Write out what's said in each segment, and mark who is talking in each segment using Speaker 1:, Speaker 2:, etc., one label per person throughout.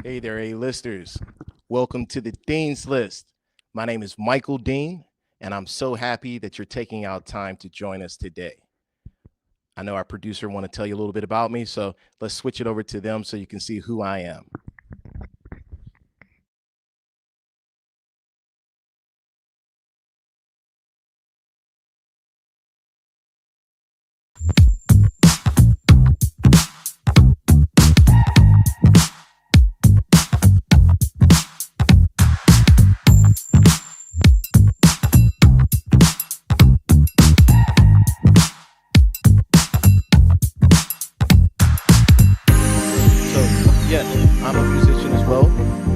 Speaker 1: Hey there, A-listers. Welcome to the Dean's List. My name is Michael Dean, and I'm so happy that you're taking out time to join us today. I know our producer want to tell you a little bit about me, so let's switch it over to them so you can see who I am. I'm a musician as well,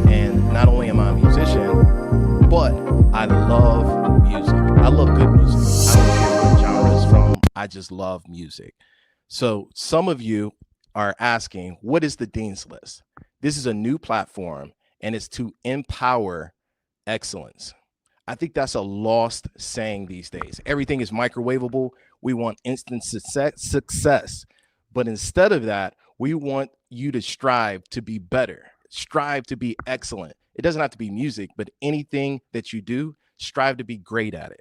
Speaker 1: and not only am I a musician, but I love music. I love good music. I don't care what genre it's from. I just love music. So some of you are asking, what is the Dean's List? This is a new platform, and it's to empower excellence. I think that's a lost saying these days. Everything is microwavable. We want instant success. But instead of that, we want you to strive to be better, strive to be excellent. It doesn't have to be music, but anything that you do, strive to be great at it.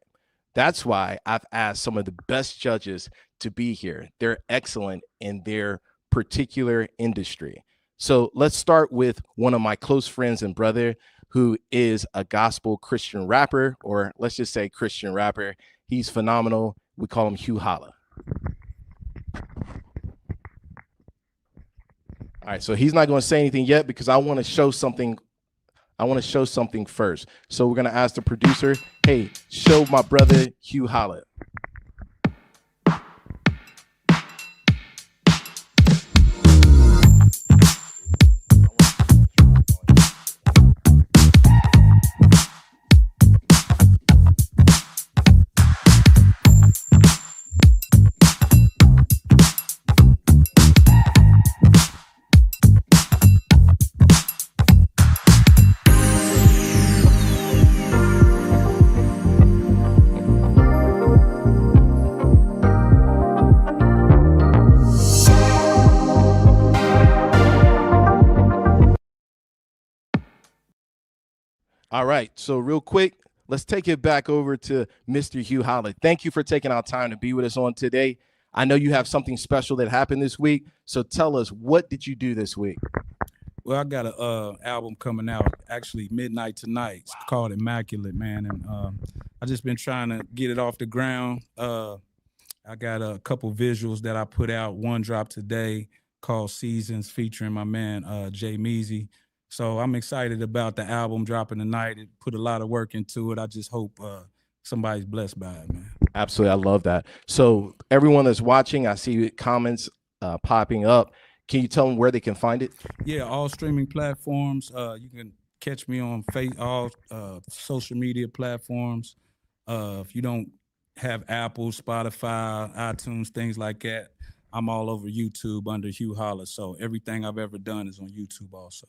Speaker 1: That's why I've asked some of the best judges to be here. They're excellent in their particular industry. So let's start with one of my close friends and brother who is a gospel Christian rapper, or let's just say Christian rapper. He's phenomenal. We call him Hugh Holla. All right, so he's not going to say anything yet because I want to show something. I want to show something first. So we're going to ask the producer, hey, show my brother Hugh Holla. All right, so real quick, let's take it back over to Mr. Hugh Holla. Thank you for taking our time to be with us on today. I know you have something special that happened this week, so tell us, what did you do this week?
Speaker 2: Well, I got a album coming out actually midnight tonight. It's called Immaculate, man, and I just been trying to get it off the ground. I got a couple visuals that I put out. One dropped today called Seasons, featuring my man Jay Measy. So I'm excited about the album dropping tonight. It put a lot of work into it. I just hope somebody's blessed by it, man.
Speaker 1: Absolutely, I love that. So everyone that's watching, I see comments popping up. Can you tell them where they can find it?
Speaker 2: Yeah, all streaming platforms. You can catch me on all social media platforms. If you don't have Apple, Spotify, iTunes, things like that, I'm all over YouTube under Hugh Holla. So everything I've ever done is on YouTube also.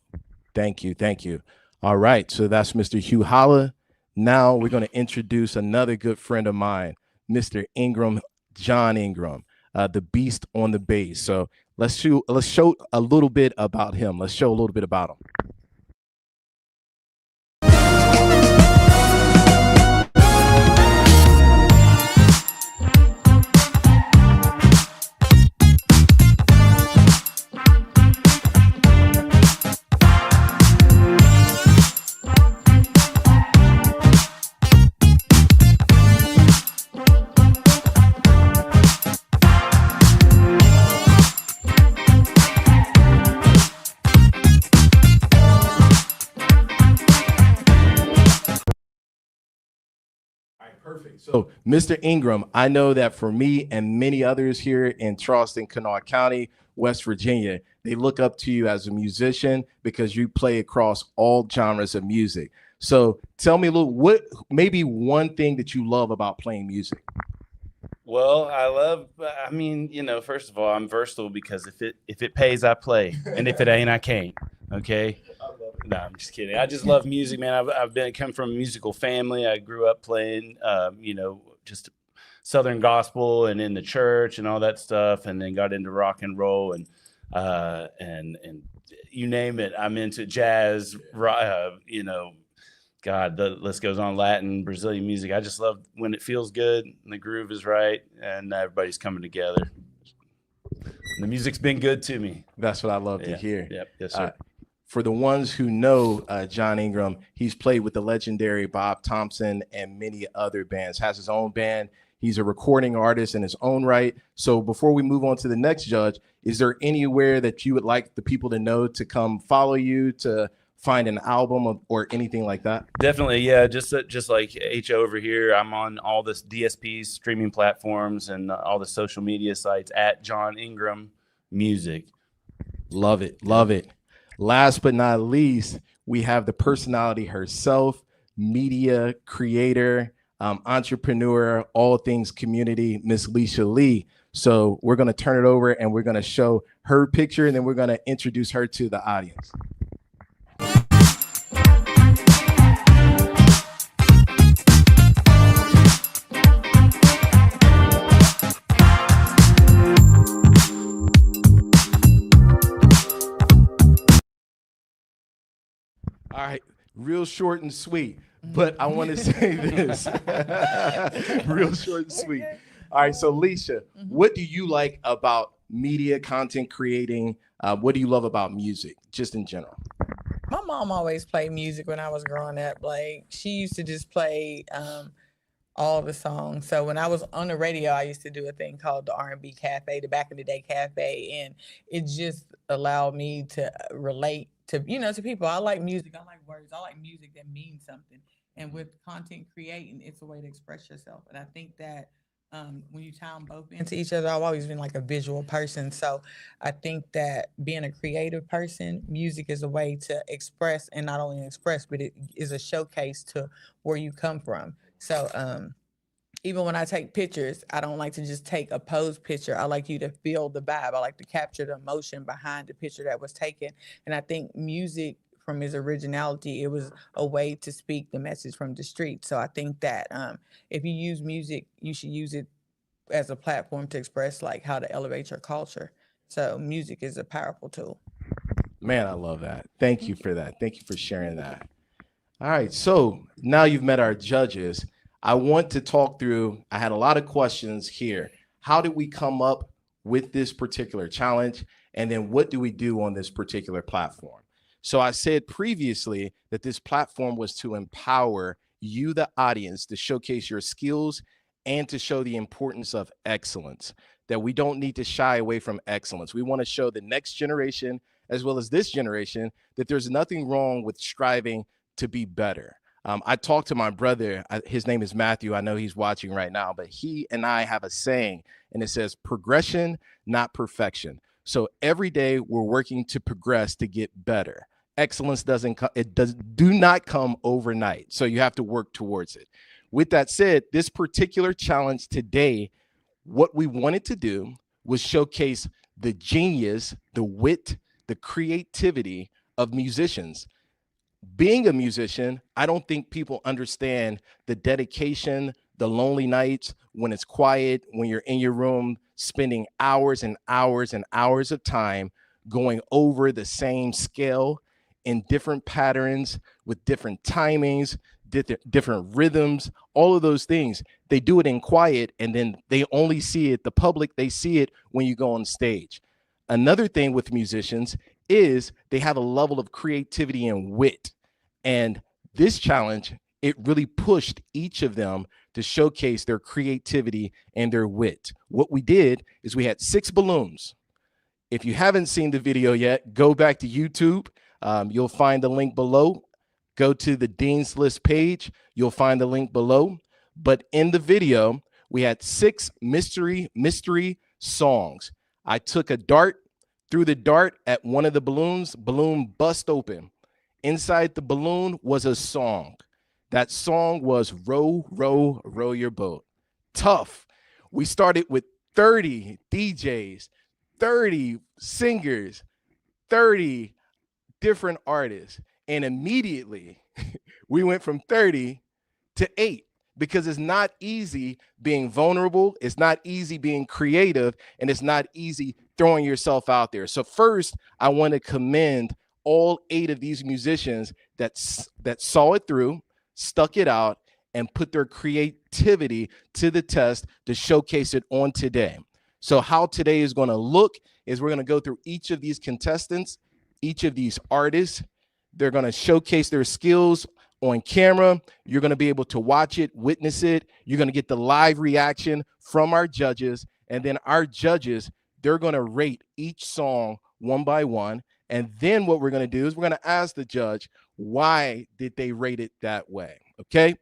Speaker 1: Thank you. Thank you. All right. So that's Mr. Hugh Holla. Now we're going to introduce another good friend of mine, Mr. Ingram, John Ingram, the beast on the bass. So let's show a little bit about him. Let's show a little bit about him. Perfect. So, Mr. Ingram, I know that for me and many others here in Charleston, Kanawha County, West Virginia, they look up to you as a musician because you play across all genres of music. So, tell me a little, what maybe one thing that you love about playing music?
Speaker 3: Well, I mean, first of all, I'm versatile because if it pays, I play, and if it ain't, I can't. Okay. No, I'm just kidding. I just love music, man. I've come from a musical family. I grew up playing, just Southern gospel and in the church and all that stuff, and then got into rock and roll and you name it. I'm into jazz, you know, God, the list goes on, Latin, Brazilian music. I just love when it feels good and the groove is right and everybody's coming together. The music's been good to me.
Speaker 1: That's what I love to hear.
Speaker 3: Yep. Yes, sir.
Speaker 1: For the ones who know John Ingram, he's played with the legendary Bob Thompson and many other bands, has his own band. He's a recording artist in his own right. So before we move on to the next judge, is there anywhere that you would like the people to know to come follow you, to find an album or anything like that?
Speaker 3: Definitely, yeah. Just like H over here, I'm on all the DSPs, streaming platforms, and all the social media sites at John Ingram Music.
Speaker 1: Love it, love it. Last but not least, we have the personality herself, media creator, entrepreneur, all things community, Miss Leisha Lee. So we're going to turn it over and we're going to show her picture, and then we're going to introduce her to the audience. All right, real short and sweet, but I want to say this. Real short and sweet. All right, so Leisha, what do you like about media, content creating? What do you love about music, just in general?
Speaker 4: My mom always played music when I was growing up. Like, she used to just play all the songs. So when I was on the radio, I used to do a thing called the R&B Cafe, the back in the day cafe, and it just allowed me to relate to, you know, to people. I like music. I like words. I like music that means something. And with content creating, it's a way to express yourself. And I think that when you tie them both into each other, I've always been like a visual person. So I think that being a creative person, music is a way to express, and not only express, but it is a showcase to where you come from. So even when I take pictures, I don't like to just take a posed picture. I like you to feel the vibe. I like to capture the emotion behind the picture that was taken. And I think music, from its originality, it was a way to speak the message from the street. So I think that if you use music, you should use it as a platform to express like how to elevate your culture. So music is a powerful tool.
Speaker 1: Man, I love that. Thank you for that. Thank you for sharing that. All right, so now you've met our judges. I want to talk through, I had a lot of questions here. How did we come up with this particular challenge? And then what do we do on this particular platform? So I said previously that this platform was to empower you, the audience, to showcase your skills and to show the importance of excellence, that we don't need to shy away from excellence. We want to show the next generation, as well as this generation, that there's nothing wrong with striving to be better. I talked to my brother, his name is Matthew. I know he's watching right now, but he and I have a saying, and it says progression, not perfection. So every day we're working to progress to get better. Excellence do not come overnight. So you have to work towards it. With that said, this particular challenge today, what we wanted to do was showcase the genius, the wit, the creativity of musicians. Being a musician, I don't think people understand the dedication, the lonely nights when it's quiet, when you're in your room, spending hours and hours and hours of time going over the same scale in different patterns with different timings, different rhythms, all of those things. They do it in quiet, and then they only see it, the public, they see it when you go on stage. Another thing with musicians is they have a level of creativity and wit. And this challenge, it really pushed each of them to showcase their creativity and their wit. What we did is we had 6 balloons. If you haven't seen the video yet, go back to YouTube. You'll find the link below. Go to the Dean's List page. You'll find the link below. But in the video, we had 6 mystery songs. I took a dart, threw the dart at one of the balloons. Balloon bust open. Inside the balloon was a song. That song was Row, Row, Row Your Boat. Tough. We started with 30 DJs, 30 singers, 30 different artists. And immediately we went from 30 to 8, because it's not easy being vulnerable. It's not easy being creative. And it's not easy throwing yourself out there. So first, I want to commend all 8 of these musicians that saw it through, stuck it out, and put their creativity to the test to showcase it on today. So how today is going to look is we're going to go through each of these contestants, each of these artists. They're going to showcase their skills on camera. You're going to be able to watch it, witness it. You're going to get the live reaction from our judges. And then our judges, they're going to rate each song one by one. And then what we're going to do is we're going to ask the judge, why did they rate it that way? Okay.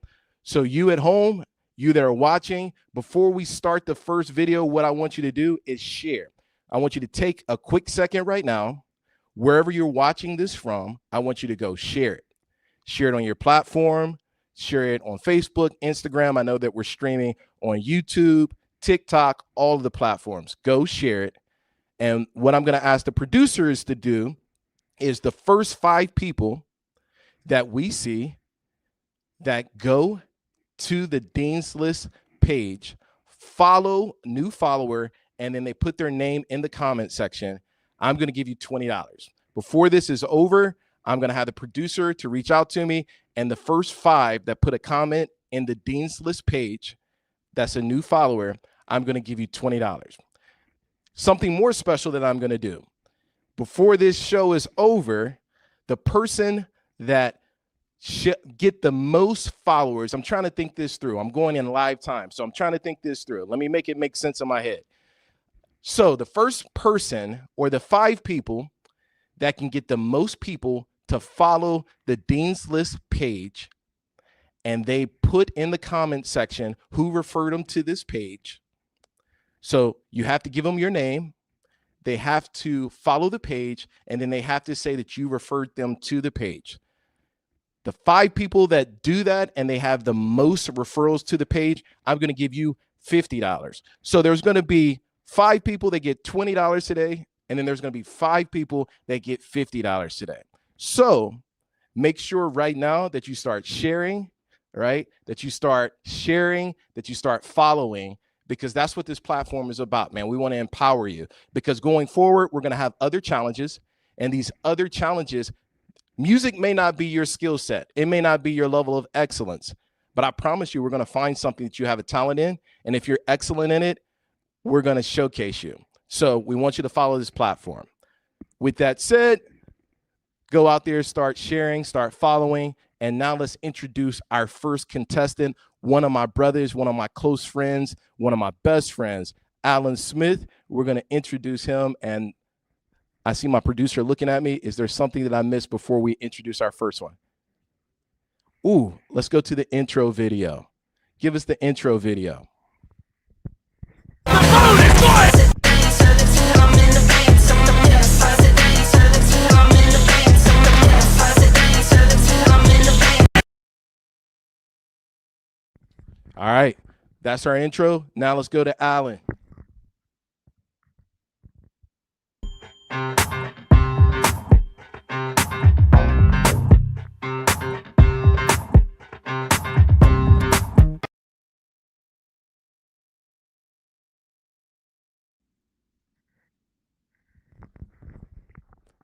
Speaker 1: So you at home, you that are watching, before we start the first video, what I want you to do is share. I want you to take a quick second right now, wherever you're watching this from, I want you to go share it. Share it on your platform, share it on Facebook, Instagram. I know that we're streaming on YouTube, TikTok, all of the platforms. Go share it. And what I'm going to ask the producers to do is the first 5 people that we see that go to the Dean's List page, follow, new follower, and then they put their name in the comment section, I'm going to give you $20. Before this is over, I'm going to have the producer to reach out to me, and the first 5 that put a comment in the Dean's List page, that's a new follower, I'm going to give you $20. Something more special that I'm going to do. Before this show is over, the person that get the most followers, I'm trying to think this through. I'm going in live time, so I'm trying to think this through. Let me make it make sense in my head. So the first person or the 5 people that can get the most people to follow the Dean's List page, and they put in the comment section who referred them to this page. So you have to give them your name. They have to follow the page, and then they have to say that you referred them to the page. The 5 people that do that and they have the most referrals to the page, I'm going to give you $50. So there's going to be 5 people that get $20 today, and then there's going to be 5 people that get $50 today. So make sure right now that you start sharing, right? That you start sharing, that you start following, because that's what this platform is about, man. We want to empower you, because going forward, we're going to have other challenges, and these other challenges, music may not be your skill set. It may not be your level of excellence, but I promise you, we're going to find something that you have a talent in. And if you're excellent in it, we're going to showcase you. So we want you to follow this platform. With that said, go out there, start sharing, start following. And now let's introduce our first contestant, one of my brothers, one of my close friends, one of my best friends, Allan Smith. We're going to introduce him. And I see my producer looking at me. Is there something that I missed before we introduce our first one? Ooh, let's go to the intro video. Give us the intro video. All right, that's our intro. Now let's go to Allan.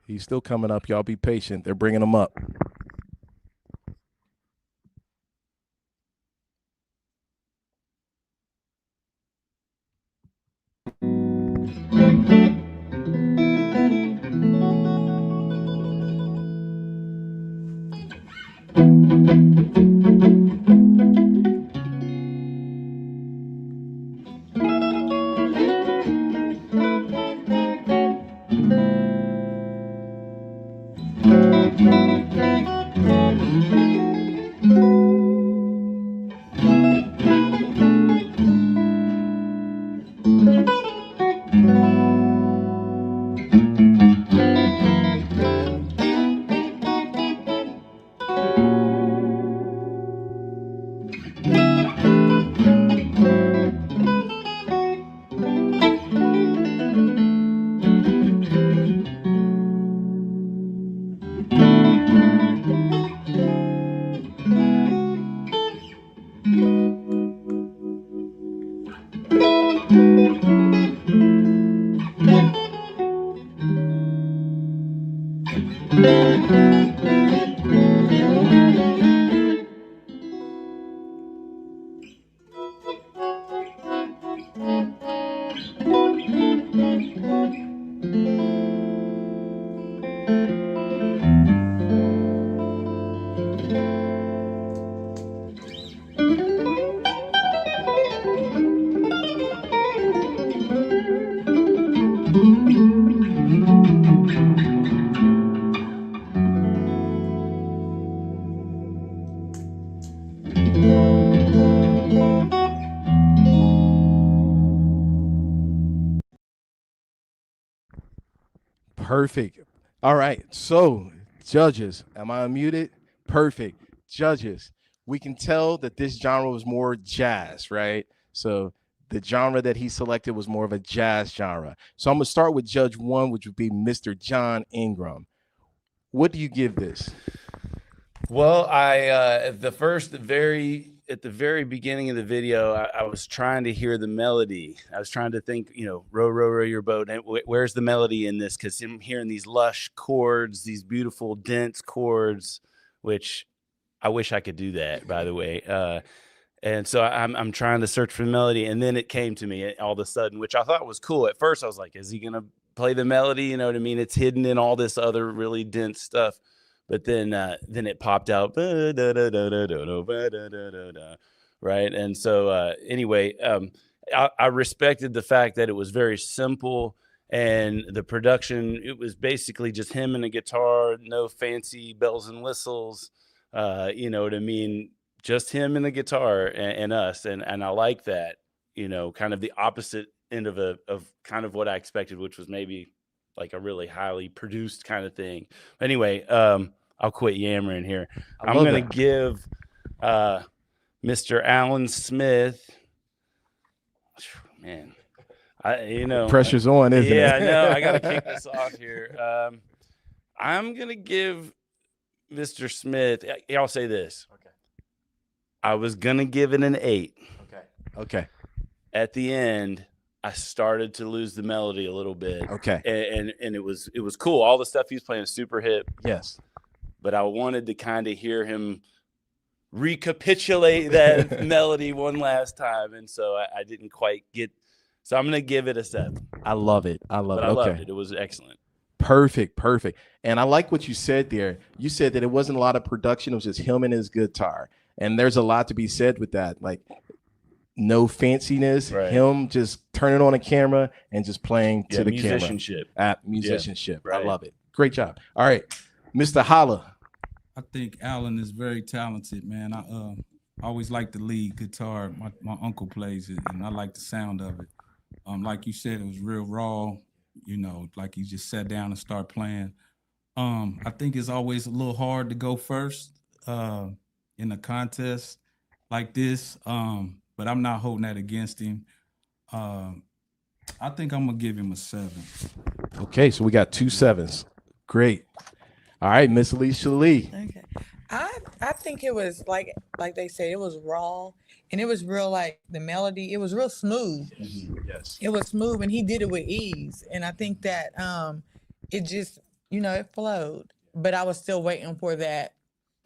Speaker 1: He's still coming up. Y'all be patient. They're bringing him up. Perfect. All right. So, judges, am I unmuted? Perfect. Judges, we can tell that this genre was more jazz, right? So, the genre that he selected was more of a jazz genre. So, I'm going to start with Judge 1, which would be Mr. John Ingram. What do you give this?
Speaker 3: Well, at the very beginning of the video, I was trying to hear the melody. I was trying to think, row, row, row your boat. And where's the melody in this? Because I'm hearing these lush chords, these beautiful, dense chords, which I wish I could do that, by the way. And so I'm trying to search for the melody. And then it came to me all of a sudden, which I thought was cool. At first, I was like, is he going to play the melody? You know what I mean? It's hidden in all this other really dense stuff. But then it popped out, right? And so anyway, I respected the fact that it was very simple, and the production, it was basically just him and a guitar, no fancy bells and whistles, you know what I mean? Just him and the guitar and us, and I like that, kind of the opposite end of kind of what I expected, which was maybe like a really highly produced kind of thing. Anyway, I'll quit yammering here. I'm going to give Mr. Allan Smith, man,
Speaker 1: pressure's on, isn't it?
Speaker 3: Yeah, no, I got to kick this off here. I'm going to give Mr. Smith, I'll say this. Okay. I was going to give it an 8.
Speaker 1: Okay.
Speaker 3: At the end, I started to lose the melody a little bit.
Speaker 1: Okay.
Speaker 3: And it was cool. All the stuff he was playing was super hip.
Speaker 1: Yes.
Speaker 3: But I wanted to kind of hear him recapitulate that melody one last time. And so I didn't quite get. So I'm going to give it a 7.
Speaker 1: I love it. I loved
Speaker 3: it. It was excellent.
Speaker 1: Perfect. And I like what you said there. You said that it wasn't a lot of production. It was just him and his guitar. And there's a lot to be said with that. Like, no fanciness, right. Him just turning on a camera and just playing to the
Speaker 3: musicianship.
Speaker 1: Camera. Musicianship.
Speaker 3: Yeah, right.
Speaker 1: I love it. Great job. All right, Mr. Holla.
Speaker 2: I think Allan is very talented, man. I always like the lead guitar. My uncle plays it, and I like the sound of it. Like you said, it was real raw, like you just sat down and start playing. I think it's always a little hard to go first in a contest like this, but I'm not holding that against him. I think I'm going to give him a 7.
Speaker 1: Okay, so we got 2 7s. Great. All right, Miss Alicia Lee.
Speaker 4: Okay. I think it was like they said, it was raw, and it was real, like the melody, it was real smooth.
Speaker 1: Yes.
Speaker 4: It was smooth, and he did it with ease. And I think that it just, it flowed. But I was still waiting for that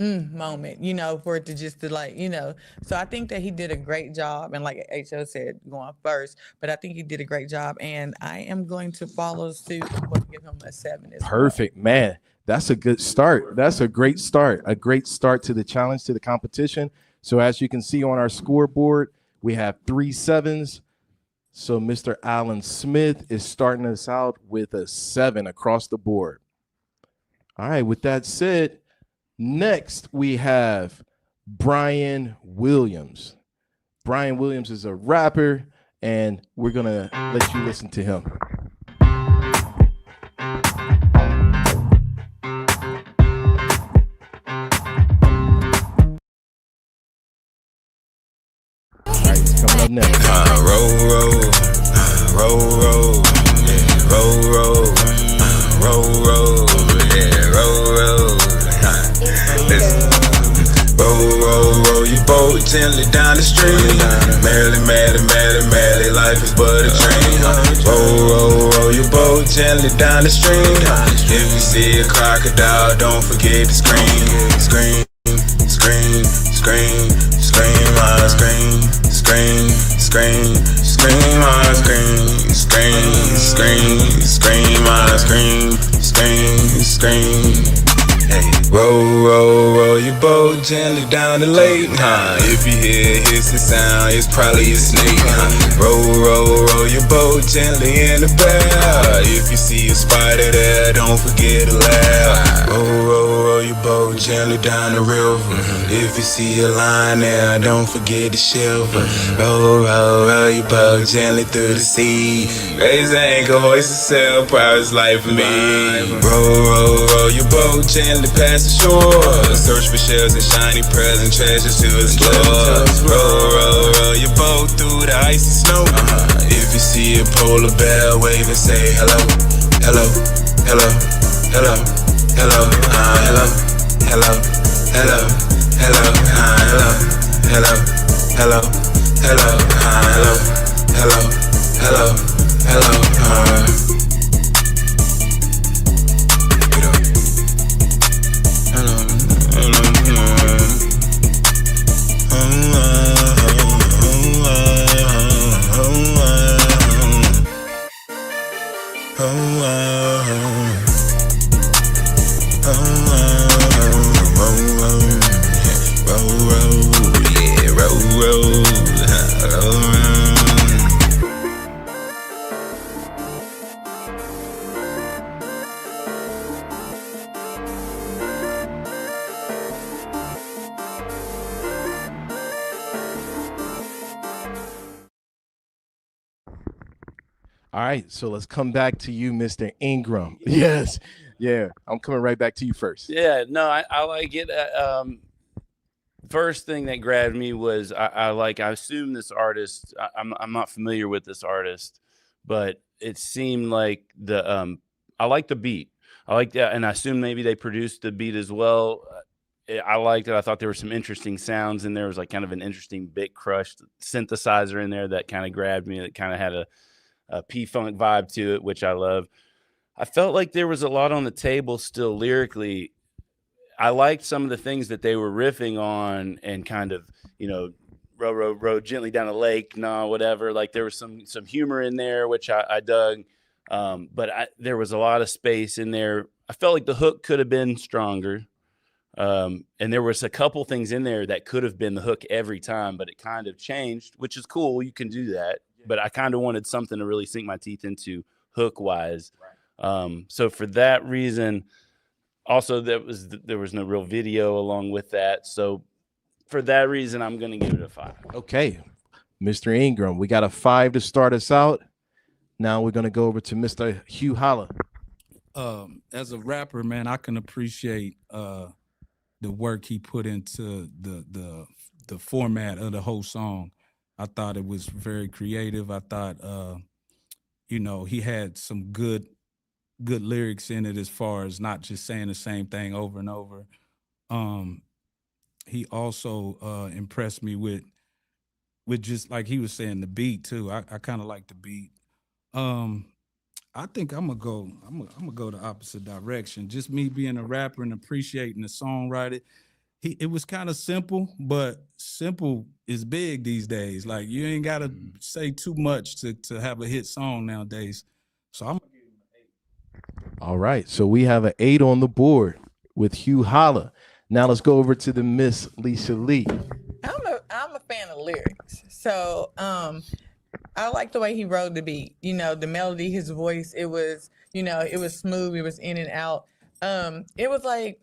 Speaker 4: moment, for it to just So I think that he did a great job. And like H.O. said, going first, but I think he did a great job. And I am going to follow suit. I'm going to give him a 7 as
Speaker 1: Perfect,
Speaker 4: well.
Speaker 1: Man. That's a good start. That's a great start. A great start to the challenge, to the competition. So as you can see on our scoreboard, we have 3 7s. So Mr. Allan Smith is starting us out with a 7 across the board. All right, with that said, next we have Brian Williams. Brian Williams is a rapper, and we're going to let you listen to him. Coming up next.
Speaker 5: Roll, yeah, roll, yeah, roll, yeah, roll your boat gently down the stream. Merrily, merrily, life is but a dream. Roll your boat gently down the stream. If you see a crocodile, don't forget to scream. Scream, scream, scream, scream, I scream. Scream, scream, scream, I scream, scream, scream, I scream, scream. Hey, roll your boat gently down the lake. If you hear hissing sound, it's probably a snake. Roll roll your boat gently in the bow. If you see a spider there, don't forget to laugh. Roll your boat gently down the river. If you see a lion there, don't forget to shiver. Roll your boat gently through the sea. Raise the anchor, hoist the sail, proudest life for me. Roll your boat gently past the shore. Search for shells and shiny pearls and treasures to explore. Roll your boat through the icy snow. If you see a polar bear, wave and say hello, hello, hello, hello, hello, hello, hello, hello, hello, hello, hello, hello, hello, hello, hello, hello, hello.
Speaker 1: All right, so let's come back to you, Mr. Ingram. Yes, yeah, I'm coming right back to you first.
Speaker 3: Yeah, no, I like it. First thing that grabbed me was I assume this artist. I'm not familiar with this artist, but it seemed like I like the beat. I like that, and I assume maybe they produced the beat as well. I liked it. I thought there were some interesting sounds in there. It was like kind of an interesting bit crushed synthesizer in there that kind of grabbed me. It kind of had a P-Funk vibe to it, which I love. I felt like there was a lot on the table still lyrically. I liked some of the things that they were riffing on and kind of, row gently down the lake, whatever. Like there was some humor in there, which I dug. But there was a lot of space in there. I felt like the hook could have been stronger. And there was a couple things in there that could have been the hook every time, but it kind of changed, which is cool. You can do that. But I kind of wanted something to really sink my teeth into hook wise. Right. So for that reason, also there was no real video along with that. So for that reason, I'm going to give it a 5.
Speaker 1: Okay, Mr. Ingram, we got a 5 to start us out. Now we're going to go over to Mr. Hugh Holla.
Speaker 2: As a rapper, man, I can appreciate the work he put into the format of the whole song. I thought it was very creative. I thought, he had some good lyrics in it as far as not just saying the same thing over and over. He also impressed me with just like he was saying, the beat too. I kind of like the beat. I think I'm gonna go the opposite direction. Just me being a rapper and appreciating the songwriter. It was kind of simple, but simple is big these days. Like you ain't gotta say too much to have a hit song nowadays. So I'm gonna give him an 8.
Speaker 1: All right, so we have an 8 on the board with Hugh Holla. Now let's go over to the Miss Lisa Lee.
Speaker 4: I'm a fan of lyrics, so I like the way he wrote the beat. The melody, his voice. It was smooth. It was in and out. It was like.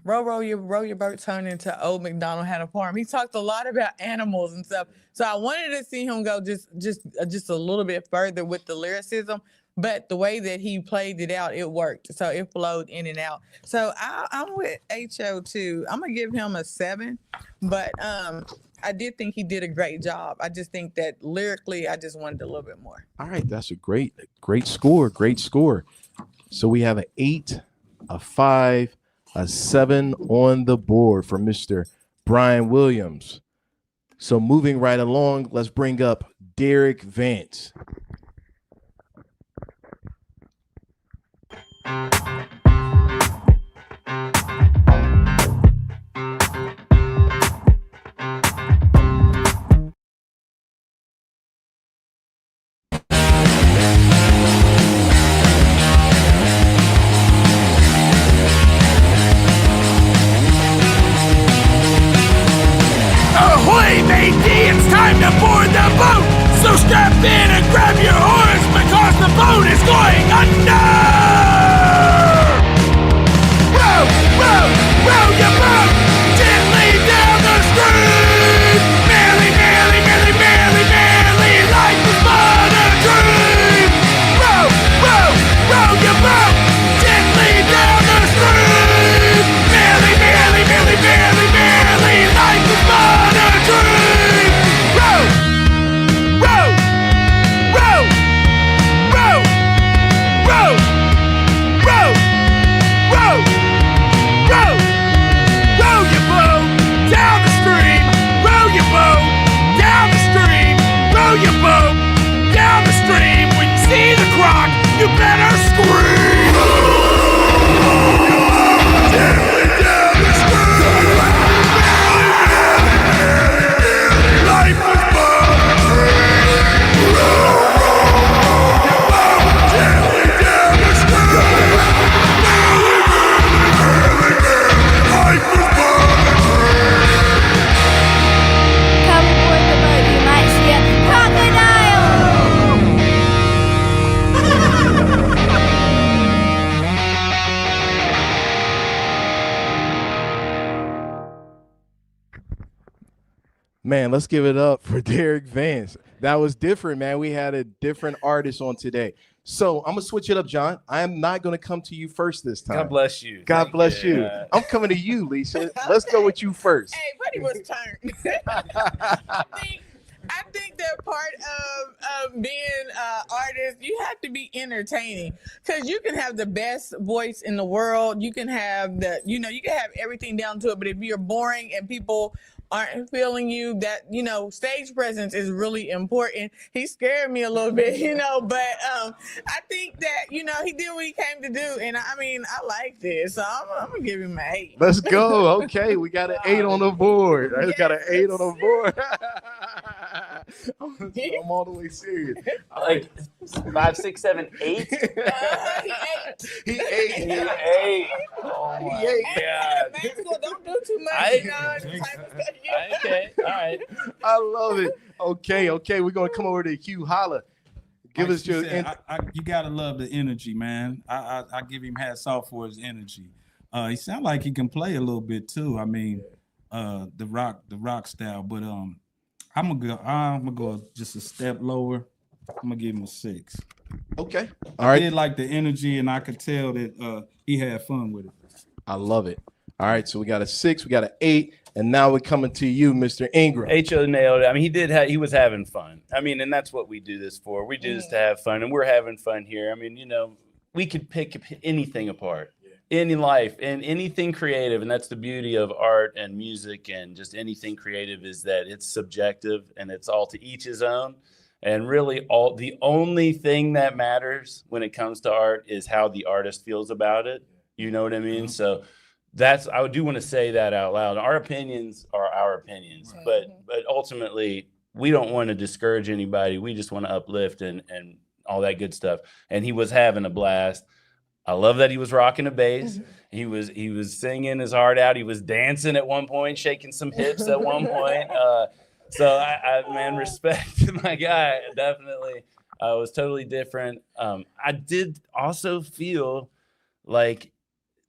Speaker 4: Row your boat turned into Old MacDonald had a farm. He talked a lot about animals and stuff. So I wanted to see him go just a little bit further with the lyricism, but the way that he played it out, it worked. So it flowed in and out. So I'm with HO too. I'm gonna give him a 7, but I did think he did a great job. I just think that lyrically, I just wanted a little bit more.
Speaker 1: All right, that's a great score. Great score. So we have an 8, a 5. A 7 on the board for Mr. Brian Williams. So moving right along, let's bring up Derek Vance.
Speaker 6: Ahoy, matey, it's time to board the boat! So strap in and grab boat is going under! Row, row, row your boat gently down the stream! Merrily, merrily, merrily, merrily, merrily, life is but a dream! Row, row, row your boat gently down the stream! Merrily, merrily, merrily, merrily, merrily, life is but a dream! Row, row, row, row, row, row, row, row, row your boat down the stream, row your boat down the stream, row your boat down the stream. When you see the croc, you better scream. Gently down the stream. Life is but a dream. Row, row, your boat gently down the stream. Life is but a dream.
Speaker 7: Come aboard the boat, you might see a crocodile!
Speaker 1: Man, let's give it up for Derek Vance. That was different, man. We had a different artist on today. So I'm gonna switch it up, John. I am not gonna come to you first this time.
Speaker 3: God bless you.
Speaker 1: God
Speaker 3: Thank
Speaker 1: bless you.
Speaker 3: Yeah.
Speaker 1: I'm coming to you, Lisa. Let's go with you first.
Speaker 4: Hey, Buddy was turned. I think that part of being an artist, you have to be entertaining, because you can have the best voice in the world. You can have you can have everything down to it. But if you're boring and people aren't feeling you, that, stage presence is really important. He scared me a little bit, but I think that, he did what he came to do. And I like this. So I'm going to give him an 8.
Speaker 1: Let's go. Okay, we got an 8 on the board. I got an 8 on the board. I'm all the way serious.
Speaker 3: Like 5, 6, 7, 8.
Speaker 1: He ate.
Speaker 3: Oh my
Speaker 1: He ate.
Speaker 3: God.
Speaker 4: Maxwell, don't do too much.
Speaker 3: Okay, all right.
Speaker 1: I love it. Okay, we're gonna come over to Hugh Holla. Give us your.
Speaker 2: You gotta love the energy, man. I give him hats off for his energy. He sounds like he can play a little bit too. I mean, the rock style. But I'm gonna go just a step lower. I'm gonna give him a 6.
Speaker 1: Okay.
Speaker 2: I did like the energy, and I could tell that he had fun with it.
Speaker 1: I love it. All right, so we got a 6, we got an 8, and now we're coming to you, Mr. Ingram.
Speaker 3: H.O. nailed it. I mean, he was having fun. I mean, and that's what we do this for. We do this to have fun, and we're having fun here. I mean, we could pick anything apart, any life, and anything creative, and that's the beauty of art and music and just anything creative, is that it's subjective and it's all to each his own. And really, the only thing that matters when it comes to art is how the artist feels about it. You know what I mean? So I do want to say that out loud. Our opinions are our opinions, but ultimately we don't want to discourage anybody. We just want to uplift and all that good stuff. And he was having a blast. I love that he was rocking a bass. He was singing his heart out. He was dancing at one point, shaking some hips at one point. So I respect my guy. Definitely. It was totally different. I did also feel like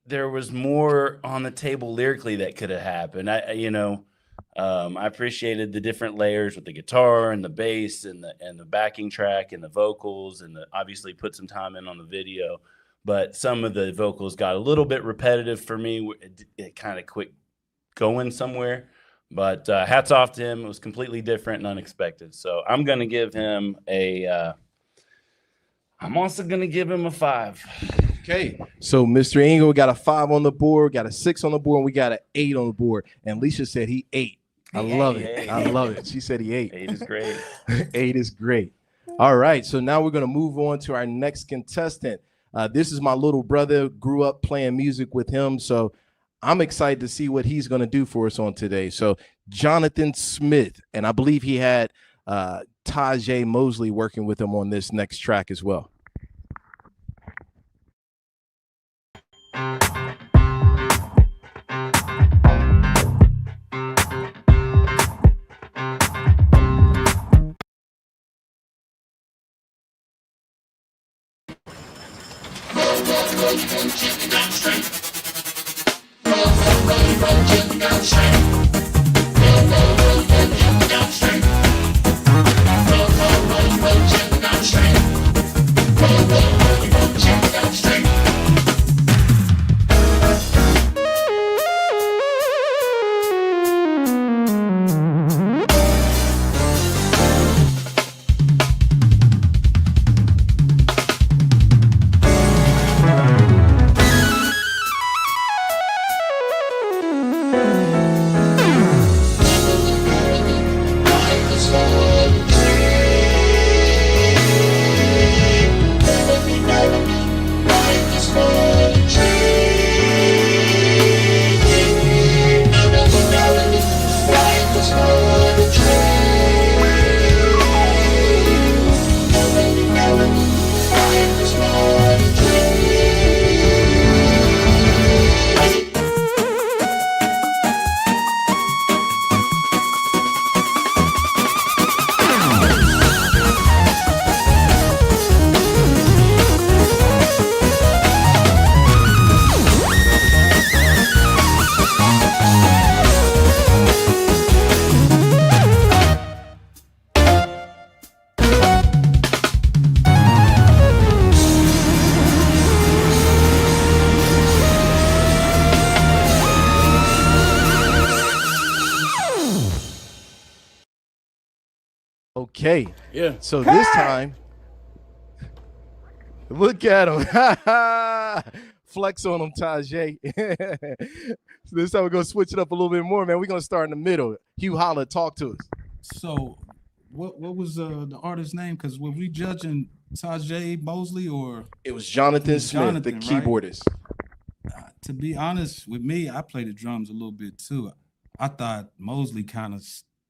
Speaker 3: there was more on the table lyrically that could have happened. I appreciated the different layers with the guitar and the bass and the backing track and the vocals, and obviously put some time in on the video. But some of the vocals got a little bit repetitive for me. It kind of quit going somewhere. But hats off to him. It was completely different and unexpected. So I'm going to give him I'm also going to give him a 5.
Speaker 1: Okay, so Mr. Ingram, we got a 5 on the board, got a 6 on the board, and we got an 8 on the board. And Alicia said he ate. I love it. I love it. She said he ate.
Speaker 3: 8 is great.
Speaker 1: 8 is great. All right, so now we're going to move on to our next contestant. This is my little brother. Grew up playing music with him, so I'm excited to see what he's going to do for us on today. So Jonathan Smith, and I believe he had Tajay Mosley working with him on this next track as well. Okay.
Speaker 3: Yeah.
Speaker 1: So this time, look at him. Flex on him, Tajay. So this time we're going to switch it up a little bit more, man. We're going to start in the middle. Hugh Holla, talk to us.
Speaker 2: So, what was the artist's name? Because were we judging Tajay Mosley or
Speaker 1: It was Jonathan
Speaker 2: It was
Speaker 1: Smith,
Speaker 2: Jonathan,
Speaker 1: the
Speaker 2: right?
Speaker 1: keyboardist.
Speaker 2: To be honest with me, I play the drums a little bit too. I thought Mosley kind of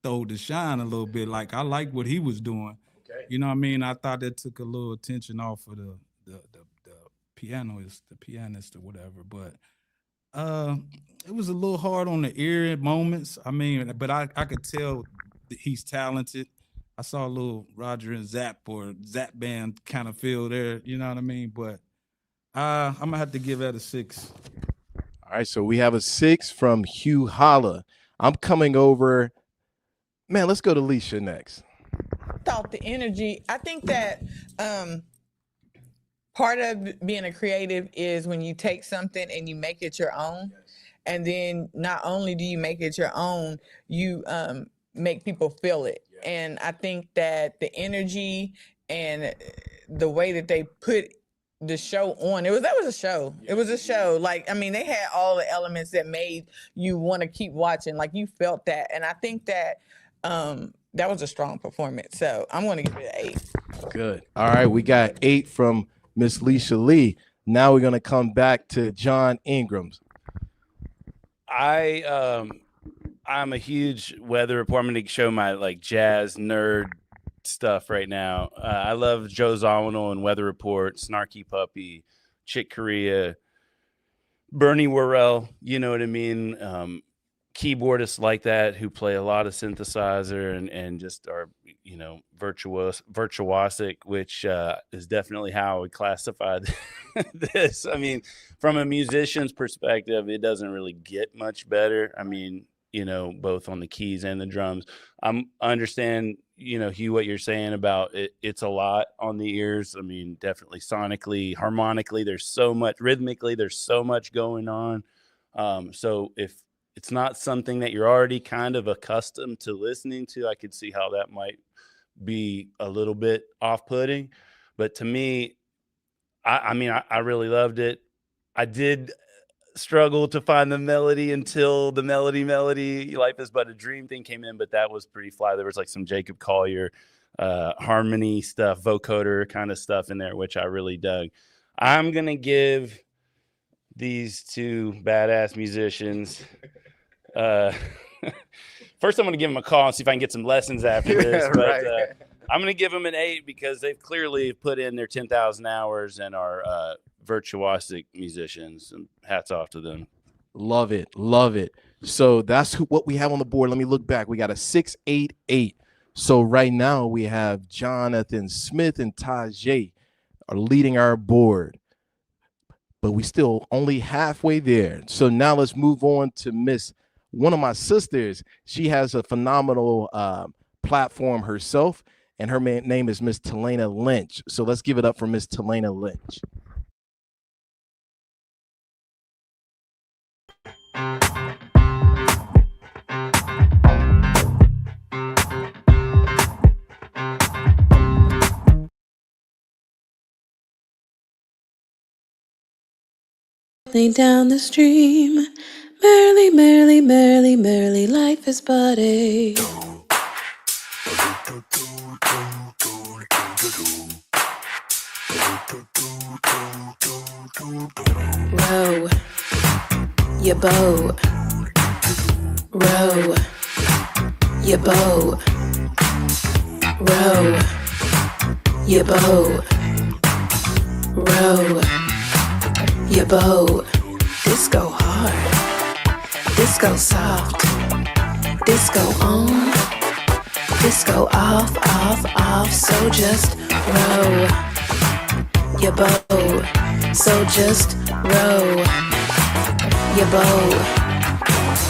Speaker 2: stole the shine a little bit. Like I liked what he was doing.
Speaker 1: Okay.
Speaker 2: You know what I mean? I thought that took a little attention off of the pianist or whatever. But it was a little hard on the ear at moments. I mean, but I could tell that he's talented. I saw a little Roger and Zapp or Zapp band kind of feel there. You know what I mean? But I'm gonna have to give that a 6.
Speaker 1: All right, so we have a 6 from Hugh Holla. I'm coming over. Man, let's go to Leisha next.
Speaker 4: Thought the energy. I think that part of being a creative is when you take something and you make it your own. And then not only do you make it your own, you make people feel it. And I think that the energy and the way that they put the show on, that was a show. It was a show. Like, I mean, they had all the elements that made you want to keep watching. Like, you felt that. And I think that that was a strong performance. So I'm going to give it an 8.
Speaker 1: Good. All right, we got 8 from Miss Leisha Lee. Now we're going to come back to John Ingrams.
Speaker 3: I'm a huge weather report. I'm going to show my like jazz nerd stuff right now. I love Joe Zawinul and Weather Report, Snarky Puppy, Chick Corea, Bernie Worrell, you know what I mean? Keyboardists like that who play a lot of synthesizer and just are, you know, virtuosic, which is definitely how I would classify this. I mean, from a musician's perspective, it doesn't really get much better. I mean, you know, both on the keys and the drums. I understand, you know, Hugh, what you're saying about it. It's a lot on the ears. I mean, definitely sonically, harmonically, there's so much, rhythmically, there's so much going on. So if it's not something that you're already kind of accustomed to listening to, I could see how that might be a little bit off-putting. But to me, I mean, I really loved it. I did struggle to find the melody until the melody Life Is But a Dream thing came in, but that was pretty fly. There was like some Jacob Collier harmony stuff, vocoder kind of stuff in there, which I really dug. I'm gonna give these two badass musicians first I'm gonna give them a call and see if I can get some lessons after this. But I'm gonna give them an 8 because they've clearly put in their 10,000 hours and are virtuosic musicians, and hats off to them.
Speaker 1: Love it. Love it. So that's what we have on the board. Let me look back. We got a 6, 8, 8. So right now we have Jonathan Smith and Tajay are leading our board. but we still only halfway there. So now let's move on to Miss, one of my sisters. She has a phenomenal platform herself, and her name is Miss Tena Lynch. So let's give it up for Miss Tena Lynch.
Speaker 8: Down the stream, merrily, merrily, merrily, merrily, life is but a row your boat, row your boat, row your boat, row your boat. Disco hard, disco soft, disco on, disco off, off, off. So just row your boat, so just row your boat.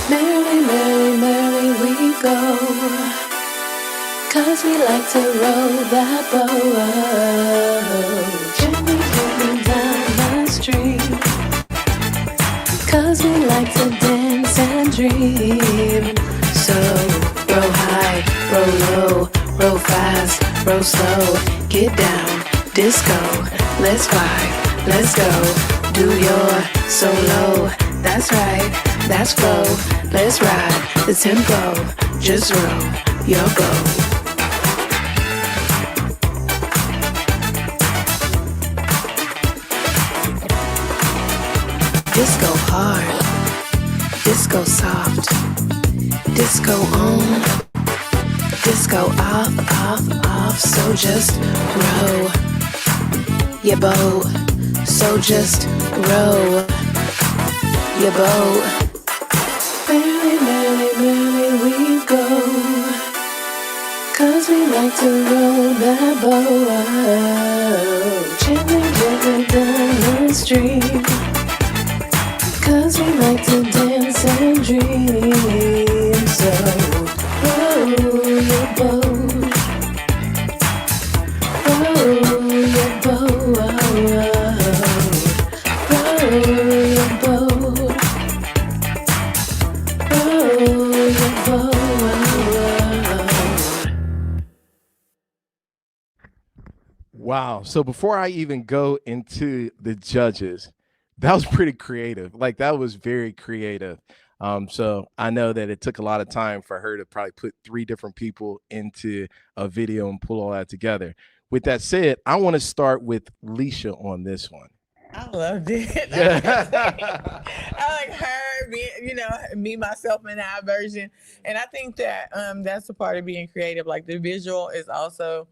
Speaker 8: Merrily, merrily, merrily we go, 'cause we like to row that boat. Gently, gently down the stream, 'cause we like to dance and dream. So row high, row low, row fast, row slow. Get down, disco, let's vibe, let's go. Do your solo, that's right, that's flow. Let's ride the tempo, just row your boat. Disco hard, disco soft, disco on, disco off, off, off. So just row your boat, so just row your boat. Merrily, merrily, merrily we go, 'cause we like to row that boat. Gently, gently down the stream, 'cause we like to dance and dream. So row your boat, row your boat, row your boat, row your boat.
Speaker 1: Wow. So before I even go into the judges, that was pretty creative. Like, that was very creative. So I know that it took a lot of time for her to probably put 3 different people into a video and pull all that together. With that said, I want to start with Leisha on this one.
Speaker 4: I loved it. I like her, me, myself, and I version. And I think that that's the part of being creative. Like, the visual is also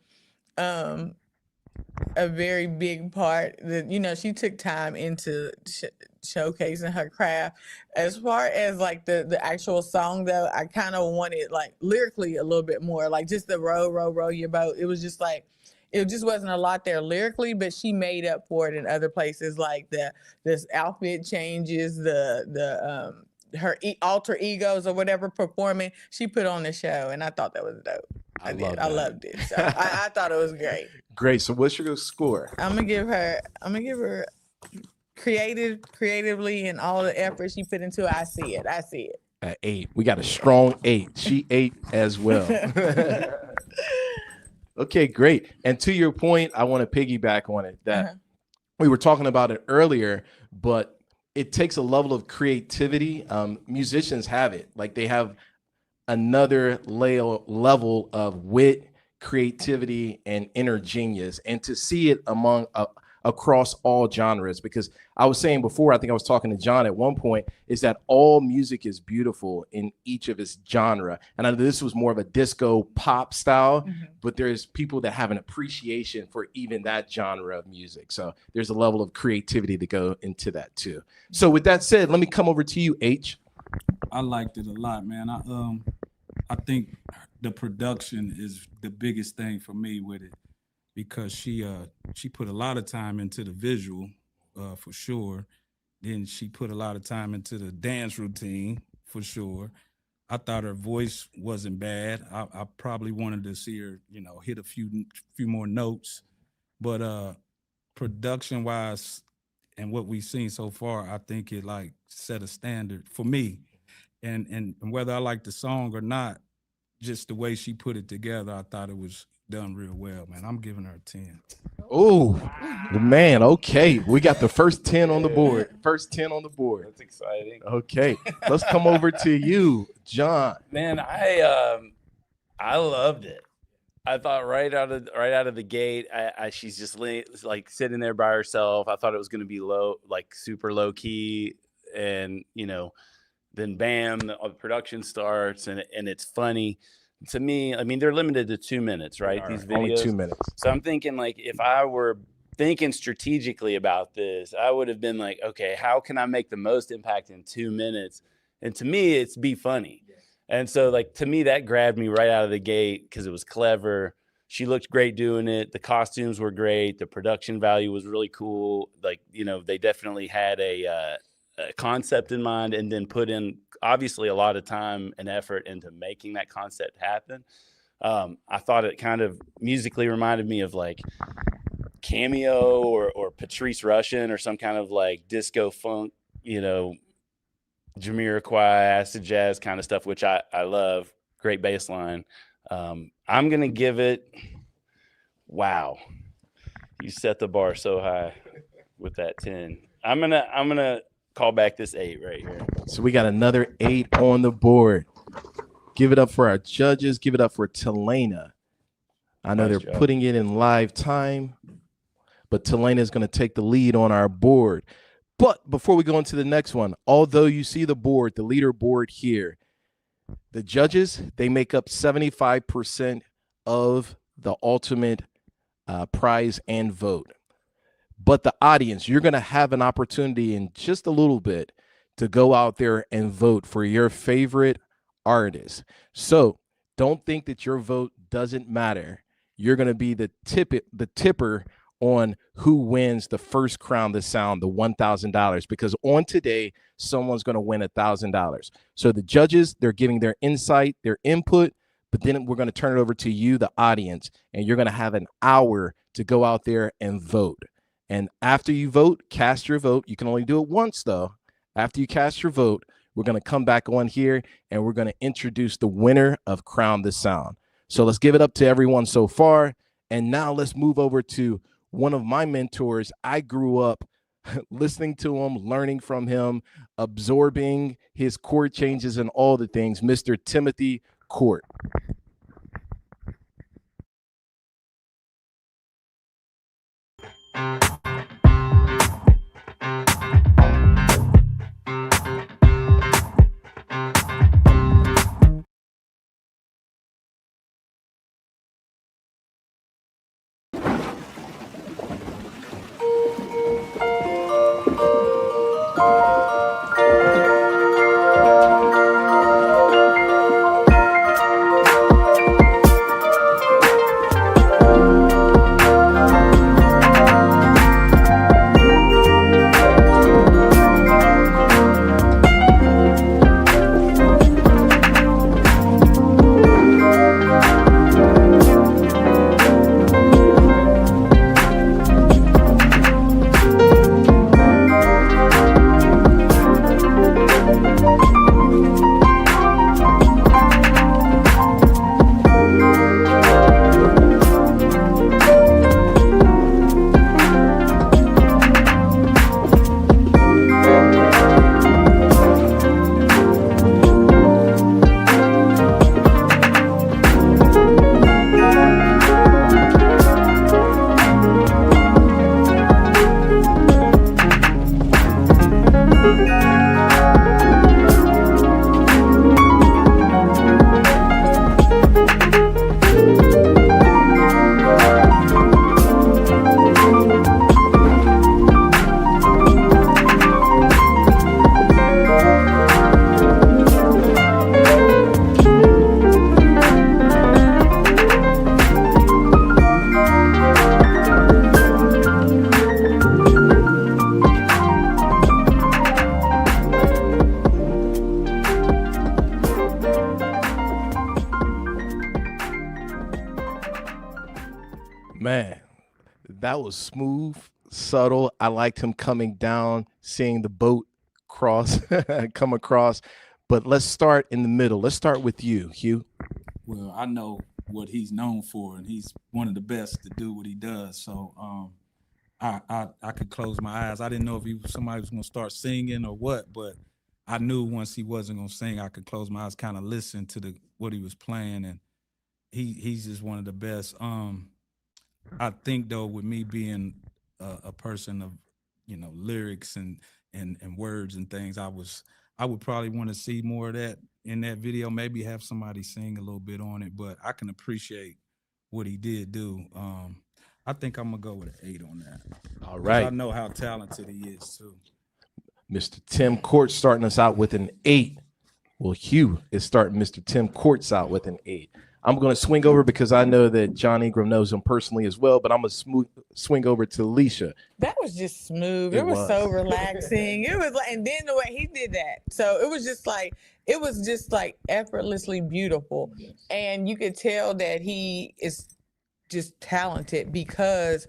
Speaker 4: a very big part. That she took time into showcasing her craft. As far as like the actual song, though, I kind of wanted like lyrically a little bit more, like just the row, row, row your boat. It was just like, it just wasn't a lot there lyrically, but she made up for it in other places, like this outfit changes, her alter egos or whatever performing. She put on the show, and I thought that was dope. I loved it. So I thought it was great.
Speaker 1: Great. So what's your score?
Speaker 4: I'm gonna give her creatively and all the effort she put into it. I see it.
Speaker 1: At 8. We got a strong 8. She 8 as well. Okay, great. And to your point, I want to piggyback on it that we were talking about it earlier, but it takes a level of creativity. Musicians have it. Like, they have another level of wit, creativity, and inner genius. And to see it across all genres, because I was saying before, I think I was talking to John at one point, is that all music is beautiful in each of its genre. And I know this was more of a disco pop style, but there's people that have an appreciation for even that genre of music. So there's a level of creativity to go into that too. So with that said, let me come over to you, H.
Speaker 2: I liked it a lot, man. I think the production is the biggest thing for me with it, because she put a lot of time into the visual, for sure. Then she put a lot of time into the dance routine for sure. I thought her voice wasn't bad. I probably wanted to see her, hit a few more notes, but production wise and what we've seen so far, I think it like set a standard for me. And whether I like the song or not, just the way she put it together, I thought it was done real well, man. I'm giving her a 10.
Speaker 1: Oh, man. Okay. We got the first 10 on the board. First 10 on the board.
Speaker 3: That's exciting.
Speaker 1: Okay. Let's come over to you, John.
Speaker 3: Man, I loved it. I thought right out of the gate, she's just like sitting there by herself. I thought it was going to be super low key, and then bam, the production starts, and it's funny. To me, I mean, they're limited to 2 minutes, right? These videos.
Speaker 1: Only 2 minutes.
Speaker 3: So I'm thinking, like, if I were thinking strategically about this, I would have been like, okay, how can I make the most impact in 2 minutes? And to me, it's be funny. And so, like, to me, that grabbed me right out of the gate because it was clever. She looked great doing it. The costumes were great. The production value was really cool. Like, they definitely had a concept in mind and then put in obviously a lot of time and effort into making that concept happen. I thought it kind of musically reminded me of like Cameo or Patrice Rushen or some kind of like disco funk, Jamiroquai, acid jazz kind of stuff, which I love. Great bass line. I'm going to give it, wow. You set the bar so high with that 10. I'm going to call back this 8 right here.
Speaker 1: So we got another 8 on the board. Give it up for our judges. Give it up for Tena. I know
Speaker 3: Nice
Speaker 1: they're
Speaker 3: job.
Speaker 1: putting it in live time, but Tena is going to take the lead on our board. But before we go into the next one, although you see the board, the leaderboard here, the judges, they make up 75% of the ultimate prize and vote. But the audience, you're going to have an opportunity in just a little bit to go out there and vote for your favorite artist. So don't think that your vote doesn't matter. You're going to be the tipper on who wins the first Crown the Sound, the $1,000, because on today, someone's going to win $1,000. So the judges, they're giving their insight, their input, but then we're going to turn it over to you, the audience, and you're going to have an hour to go out there and vote. And after you vote, cast your vote. You can only do it once, though. After you cast your vote, we're going to come back on here, and we're going to introduce the winner of Crown the Sound. So let's give it up to everyone so far. And now let's move over to one of my mentors. I grew up listening to him, learning from him, absorbing his chord changes and all the things, Mr. Timothy Courtz. That was smooth, subtle. I liked him coming down, seeing the boat cross, come across. But let's start in the middle. Let's start with you, Hugh.
Speaker 2: Well, I know what he's known for, and he's one of the best to do what he does. So I could close my eyes. I didn't know if somebody was gonna start singing or what, but I knew once he wasn't gonna sing, I could close my eyes, kind of listen to what he was playing, and he's just one of the best. I think though, with me being a person of lyrics and words and things, I would probably want to see more of that in that video. Maybe have somebody sing a little bit on it, but I can appreciate what he did do. I think I'm gonna go with an 8 on that.
Speaker 1: All right.
Speaker 2: I know how talented he is too.
Speaker 1: Mr. Tim Courtz starting us out with an 8. Well, Hugh is starting Mr. Tim Courtz out with an 8. I'm going to swing over because I know that John Ingram knows him personally as well, but I'm going to swing over to Alicia.
Speaker 4: That was just smooth. It was so relaxing. It was like, and then the way he did that. So it was just like effortlessly beautiful. Yes. And you could tell that he is just talented because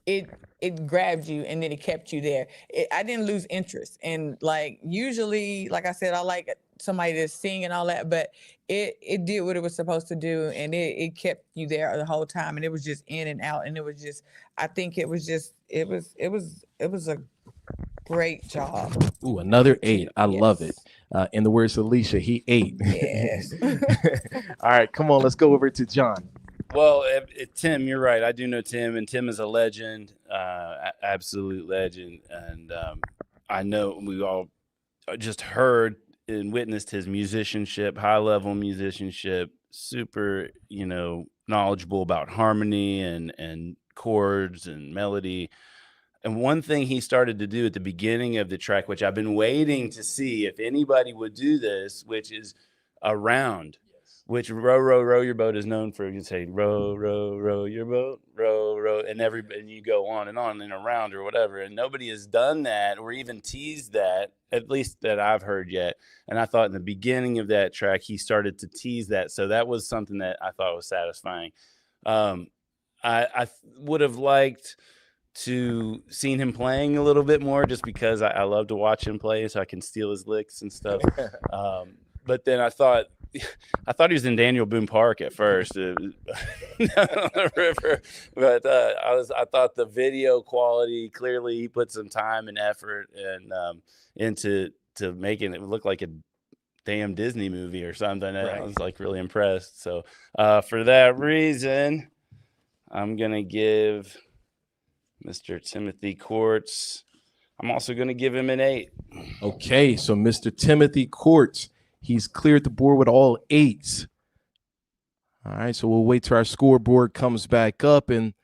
Speaker 4: it grabbed you and then it kept you there. I didn't lose interest. And like, usually, like I said, I like somebody to sing and all that, but it did what it was supposed to do, and it kept you there the whole time, and it was just in and out, and it was just, I think it was a great job.
Speaker 1: Ooh, another 8. I love it. In the words of Alicia, he ate.
Speaker 4: Yes.
Speaker 1: All right, come on, let's go over to John.
Speaker 3: Well, Tim, you're right. I do know Tim, and Tim is a legend, absolute legend. And I know we all just heard and witnessed his musicianship, high-level musicianship, super, knowledgeable about harmony and chords and melody. And one thing he started to do at the beginning of the track, which I've been waiting to see if anybody would do this, which is a round. Which row, row, row your boat is known for. You can say row, row, row your boat, row, row, and you go on in a round or whatever. And nobody has done that or even teased that, at least that I've heard yet. And I thought in the beginning of that track, he started to tease that. So that was something that I thought was satisfying. I would have liked to seen him playing a little bit more just because I love to watch him play so I can steal his licks and stuff. But then I thought he was in Daniel Boone Park at first, on the river. But I thought the video quality, clearly he put some time and effort and into making it look like a damn Disney movie or something. Right. I was like really impressed. So for that reason, I'm gonna give Mr. Timothy Courtz. I'm also gonna give him an 8.
Speaker 1: Okay, so Mr. Timothy Courtz. He's cleared the board with all 8s. All right, so we'll wait till our scoreboard comes back up, and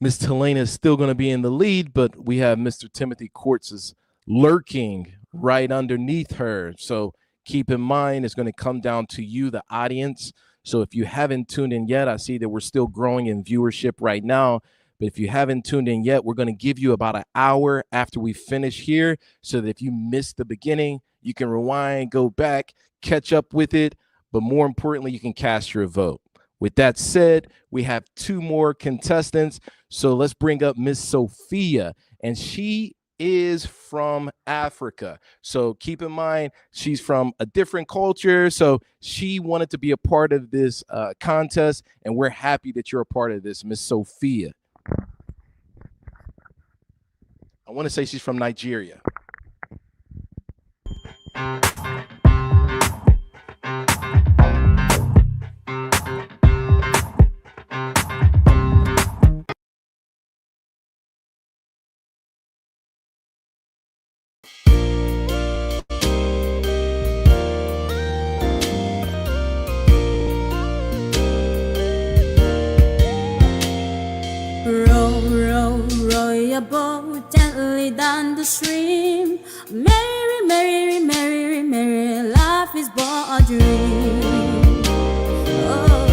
Speaker 1: Miss Tena is still going to be in the lead, but we have Mr. Timothy Courtz is lurking right underneath her. So keep in mind, it's going to come down to you, the audience. So if you haven't tuned in yet, I see that we're still growing in viewership right now. But if you haven't tuned in yet, we're going to give you about an hour after we finish here so that if you missed the beginning, you can rewind, go back, catch up with it, but more importantly, you can cast your vote. With that said, we have 2 more contestants. So let's bring up Miss Sophia, and she is from Africa. So keep in mind, she's from a different culture. So she wanted to be a part of this contest, and we're happy that you're a part of this, Miss Sophia. I want to say she's from Nigeria.
Speaker 7: Row, row, row your boat gently down the stream. Merry, merry, merry, merry, life is but a dream. Oh,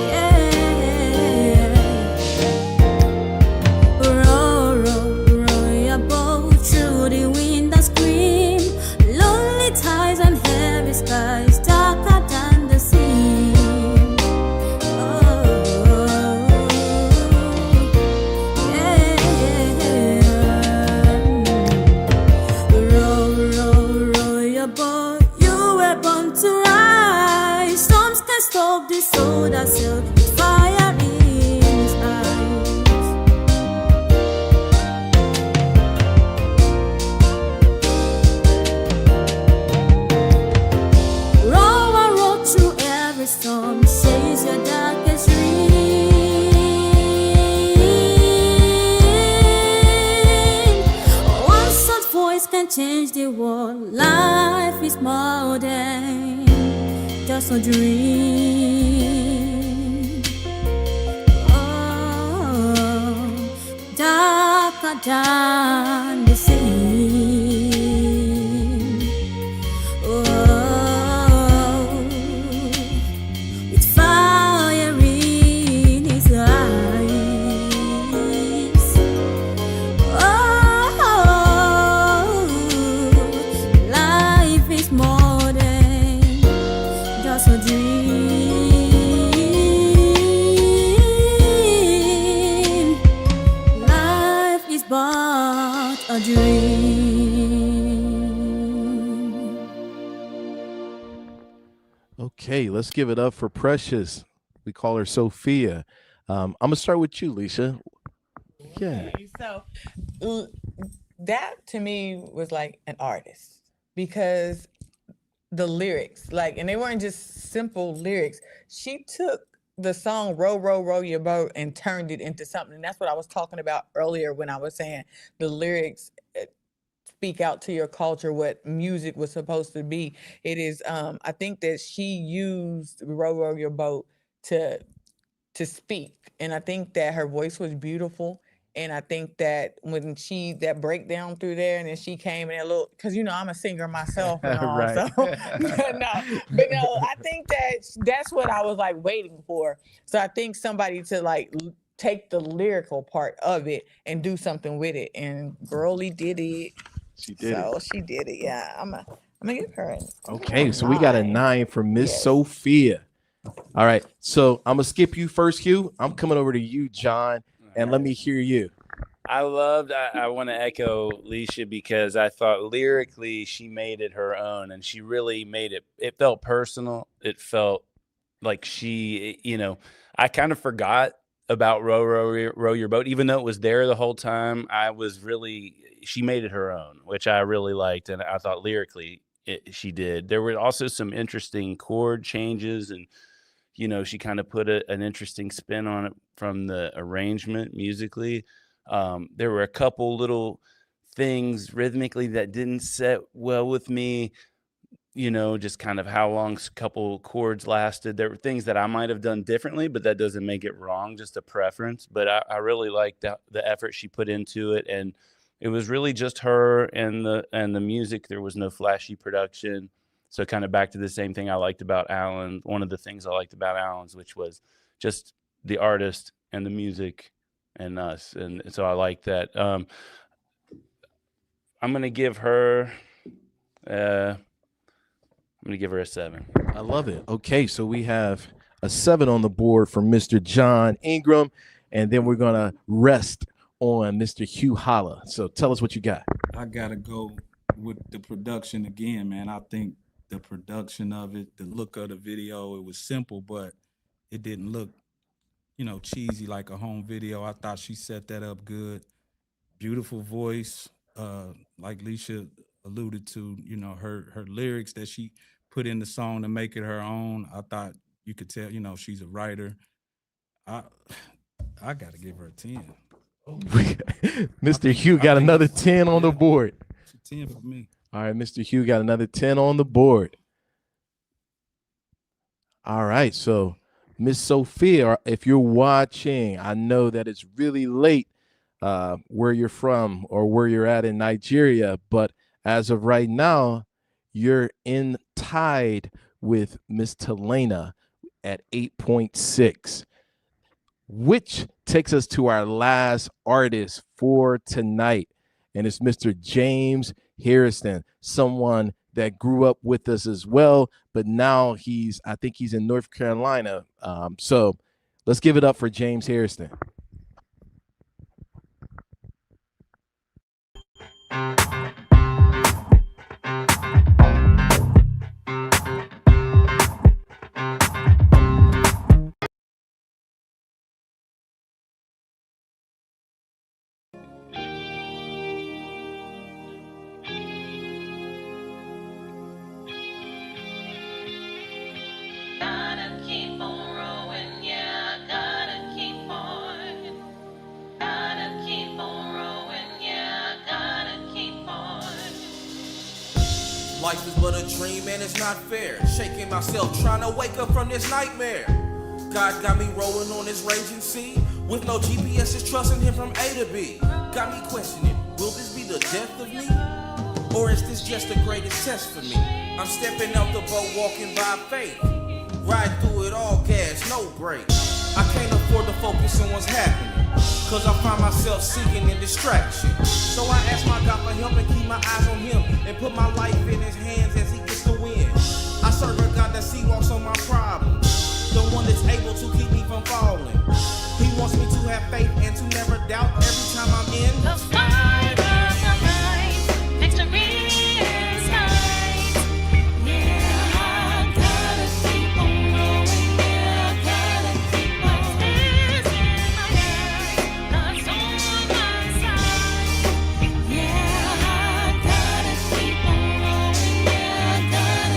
Speaker 7: yeah. Row, row, row your boat through the wind and scream. Lonely tides and heavy skies darker than the sea. Oh. a dream. Oh, darker than the sea. Oh, with fire in his eyes. Oh, life is more than just a dream. Life is but a dream.
Speaker 1: Okay, let's give it up for Precious. We call her Sophia. I'm gonna start with you, Lisa. Yeah.
Speaker 4: Okay, so that to me was like an artist because the lyrics, like, and they weren't just simple lyrics. She took the song "Row, Row, Row Your Boat" and turned it into something. And that's what I was talking about earlier when I was saying the lyrics speak out to your culture, what music was supposed to be. It is, I think that she used "Row, Row Your Boat" to speak. And I think that her voice was beautiful. And I think that when that breakdown through there, and then she came in a little, because I'm a singer myself and all,
Speaker 1: Right.
Speaker 4: so but no, I think that's what I was like waiting for. So I think somebody to like take the lyrical part of it and do something with it, and Girlie did it.
Speaker 1: She did
Speaker 4: So
Speaker 1: it.
Speaker 4: she did it. Yeah, I'm gonna give her an
Speaker 1: Okay, so we got a 9 for Miss
Speaker 4: Yes.
Speaker 1: Sophia. All right, so I'm gonna skip you first, Hugh. I'm coming over to you, John, and let me hear you.
Speaker 3: I want to echo Leisha because I thought lyrically she made it her own, and she really made it. It felt personal. It felt like she, I kind of forgot about row, row, row your boat, even though it was there the whole time. She made it her own, which I really liked, and I thought lyrically she did. There were also some interesting chord changes, and she kind of put an interesting spin on it from the arrangement musically. There were a couple little things rhythmically that didn't set well with me, just kind of how long a couple chords lasted. There were things that I might have done differently, but that doesn't make it wrong, just a preference. But I really liked the effort she put into it, and it was really just her and the music. There was no flashy production. So kind of back to the same thing I liked about Allan. One of the things I liked about Allan's, which was just the artist and the music and us. And so I like that. I'm going to give her a 7.
Speaker 1: I love it. Okay, so we have a 7 on the board for Mr. John Ingram, and then we're gonna rest on Mr. Hugh Holla. So tell us what you got.
Speaker 2: I gotta go with the production again, man. I think the production of it, the look of the video, it was simple, but it didn't look, cheesy like a home video. I thought she set that up good. Beautiful voice, like Leisha alluded to, her lyrics that she put in the song to make it her own. I thought you could tell, she's a writer. I gotta give her a 10.
Speaker 1: Mr. Hugh got another 10 on the board.
Speaker 2: It's a 10 for me.
Speaker 1: All right, Mr. Hugh got another 10 on the board. All right, so Miss Sophia, if you're watching, I know that it's really late where you're from or where you're at in Nigeria, but as of right now, you're tied with Miss Tena at 8.6, which takes us to our last artist for tonight, and it's Mr. James Harrison, someone that grew up with us as well, but now I think he's in North Carolina. So let's give it up for James Harrison.
Speaker 9: Gotta keep on rowing, yeah, gotta keep on. life is but a dream and it's not fair. Shaking myself, trying to wake up from this nightmare. God got me rolling on this raging sea. With no GPS, just trusting him from A to B. Got me questioning, will this be the death of me? Or is this just the greatest test for me? I'm stepping out the boat, walking by faith. Ride through it all, gas, no break. I can't afford to focus on what's happening, cause I find myself seeking in distraction. So I ask my God for help and keep my eyes on him, and put my life in his hands as he gets the win. I serve a God that see walks on my problems, the one that's able to keep me from falling. He wants me to have faith and to never doubt every time I'm in
Speaker 6: The fight of the night, victory is mine. Yeah, I gotta keep on going. Yeah, I gotta keep on. Tears in my eyes, God's on my side. Yeah, I gotta keep on going. Yeah, I gotta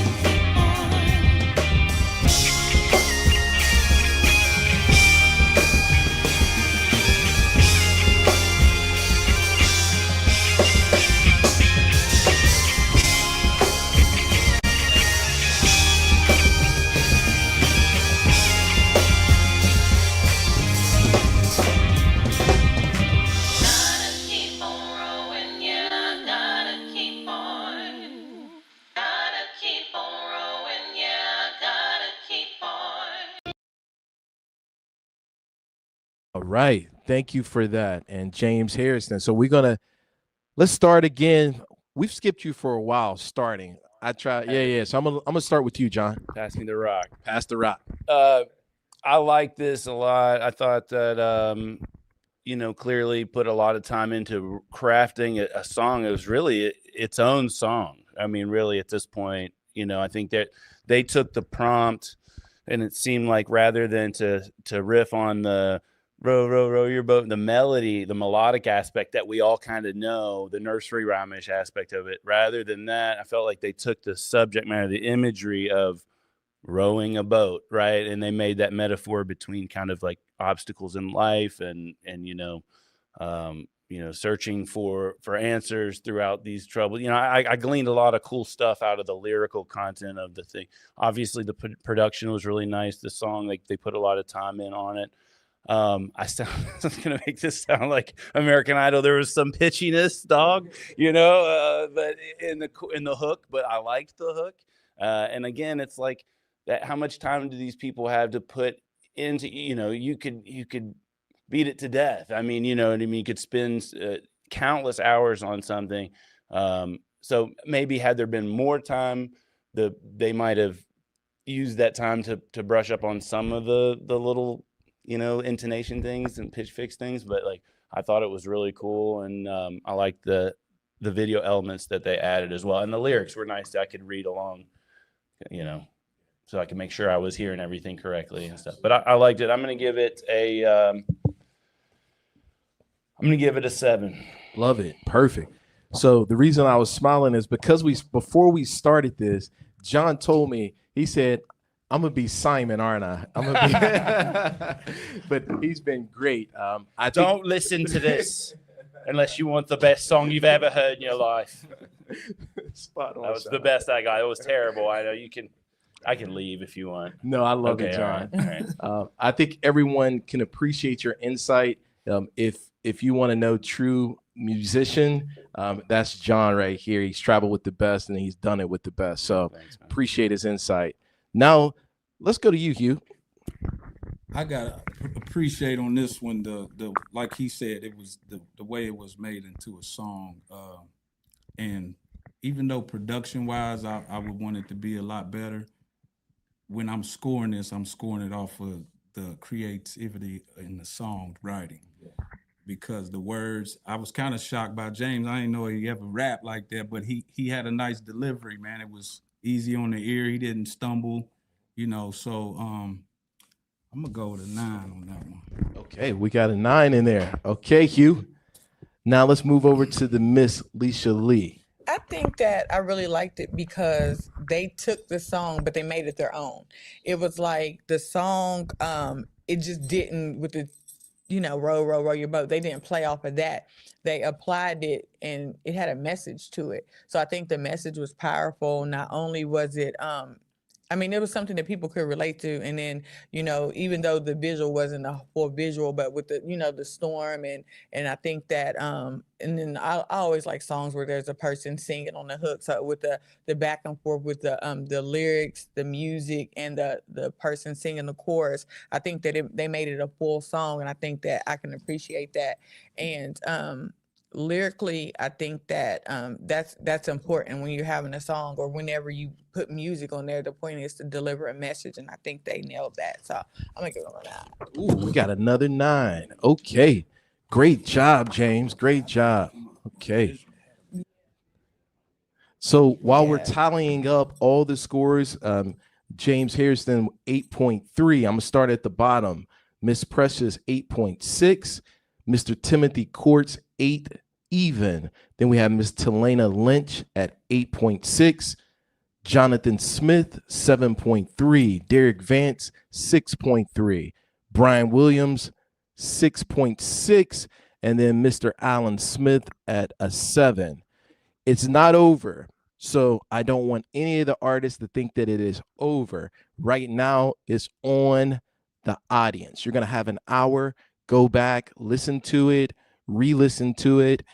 Speaker 6: keep on rowing. Yeah, I gotta keep on. Gotta keep on rowing. Yeah, I gotta keep on.
Speaker 1: All right. Thank you for that. And James Harrison. So let's start again. We've skipped you for a while starting. I tried. Yeah. So I'm gonna start with you, John.
Speaker 3: Pass me the rock.
Speaker 1: Pass the rock.
Speaker 3: I like this a lot. I thought that clearly put a lot of time into crafting a song. It was really its own song. I mean, really at this point, I think that they took the prompt, and it seemed like rather than to riff on the row, row, row your boat, the melody, the melodic aspect that we all kind of know, the nursery rhyme-ish aspect of it, rather than that, I felt like they took the subject matter, the imagery of rowing a boat, right? And they made that metaphor between kind of like obstacles in life and searching for answers throughout these troubles. I gleaned a lot of cool stuff out of the lyrical content of the thing. Obviously, the production was really nice. The song, like they put a lot of time in on it. I'm gonna make this sound like American Idol. There was some pitchiness, dog, but in the hook. But I liked the hook. And again, it's like that. How much time do these people have to put into? You could beat it to death. I mean, you know what I mean? You could spend countless hours on something. So maybe had there been more time, they might have used that time to brush up on some of the little, intonation things and pitch fix things. But like, I thought it was really cool. And I liked the video elements that they added as well. And the lyrics were nice. I could read along, so I could make sure I was hearing everything correctly and stuff. But I liked it. I'm going to give it a 7.
Speaker 1: Love it. Perfect. So the reason I was smiling is because before we started this, John told me, he said, I'm going to be Simon, aren't I? I'm gonna be but he's been great.
Speaker 3: Don't listen to this unless you want the best song you've ever heard in your life.
Speaker 1: Spot on.
Speaker 3: That was the best I got. It was terrible. I know I can leave if you want.
Speaker 1: No, I love it, John.
Speaker 3: All right.
Speaker 1: I think everyone can appreciate your insight. If you want to know true musician, that's John right here. He's traveled with the best and he's done it with the best. So
Speaker 3: Thanks, man.
Speaker 1: appreciate his insight. Now let's go to you, Hugh.
Speaker 2: I gotta appreciate on this one the like he said, it was the way it was made into a song. And even though production wise I would want it to be a lot better, when I'm scoring this, I'm scoring it off of the creativity in the song writing. Because the words, I was kind of shocked by James. I didn't know he ever rapped like that, but he had a nice delivery, man. It was easy on the ear. He didn't stumble, so I'm gonna go with a 9 on that one.
Speaker 1: Okay, we got a 9 in there. Okay, Hugh. Now let's move over to the Miss Leisha Lee.
Speaker 4: I think that I really liked it because they took the song, but they made it their own. It was like the song, it just didn't with the row, row, row your boat. They didn't play off of that. They applied it and it had a message to it. So I think the message was powerful. Not only was it, it was something that people could relate to. And then, even though the visual wasn't a full visual, but with the, the storm and I think that, and then I always like songs where there's a person singing on the hook. So with the back and forth with the lyrics, the music, and the person singing the chorus, I think that they made it a full song, and I think that I can appreciate that. And lyrically, I think that that's important when you're having a song or whenever you put music on there. The point is to deliver a message, and I think they nailed that. So I'm gonna give them a 9.
Speaker 1: Ooh, we got another 9. Okay, great job, James. Great job. Okay. So while we're tallying up all the scores, James Harrison 8.3. I'm gonna start at the bottom. Miss Precious 8.6. Mr. Timothy Courtz 8 even. Then we have Miss Tena Lynch at 8.6. Jonathan Smith 7.3. Derek Vance 6.3. Brian Williams 6.6. And then Mr. Allan Smith at a 7. It's not over. So I don't want any of the artists to think that it is over. Right now, it's on the audience. You're going to have an hour. Go back, listen to it, re-listen to it,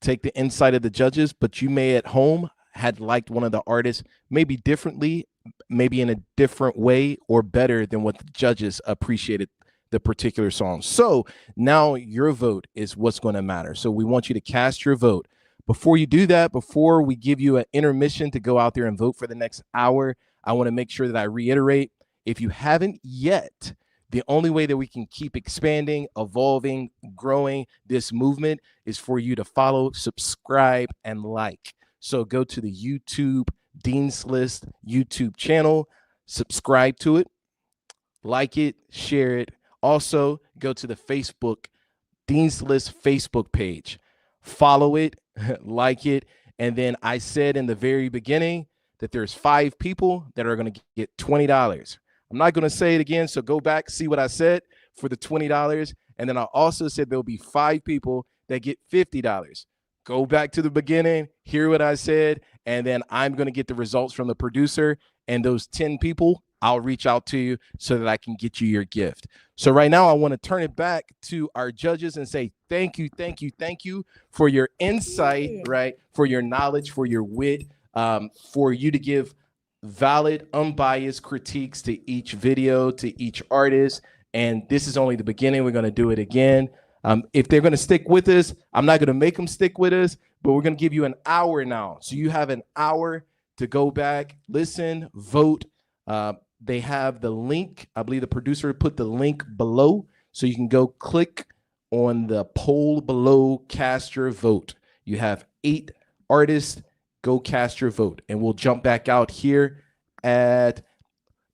Speaker 1: take the insight of the judges, but you may at home had liked one of the artists maybe differently, maybe in a different way or better than what the judges appreciated the particular song. So now your vote is what's going to matter. So we want you to cast your vote. Before you do that, before we give you an intermission to go out there and vote for the next hour, I want to make sure that I reiterate, if you haven't yet, the only way that we can keep expanding, evolving, growing this movement is for you to follow, subscribe, and like. So go to the YouTube Dean's List YouTube channel, subscribe to it, like it, share it. Also, go to the Facebook Dean's List Facebook page, follow it, like it. And then I said in the very beginning that there's 5 people that are going to get $20. I'm not going to say it again, so go back, see what I said for the $20. And then I also said there'll be 5 people that get $50. Go back to the beginning, hear what I said, and then I'm going to get the results from the producer. And those 10 people, I'll reach out to you so that I can get you your gift. So right now, I want to turn it back to our judges and say thank you, thank you, thank you for your insight, right? For your knowledge, for your wit, for you to give valid, unbiased critiques to each video, to each artist. And this is only the beginning. We're going to do it again. If they're going to stick with us, I'm not going to make them stick with us, but we're going to give you an hour now. So you have an hour to go back, listen, vote. They have the link. I believe the producer put the link below. So you can go click on the poll below, cast your vote. You have 8 artists. Go cast your vote, and we'll jump back out here at,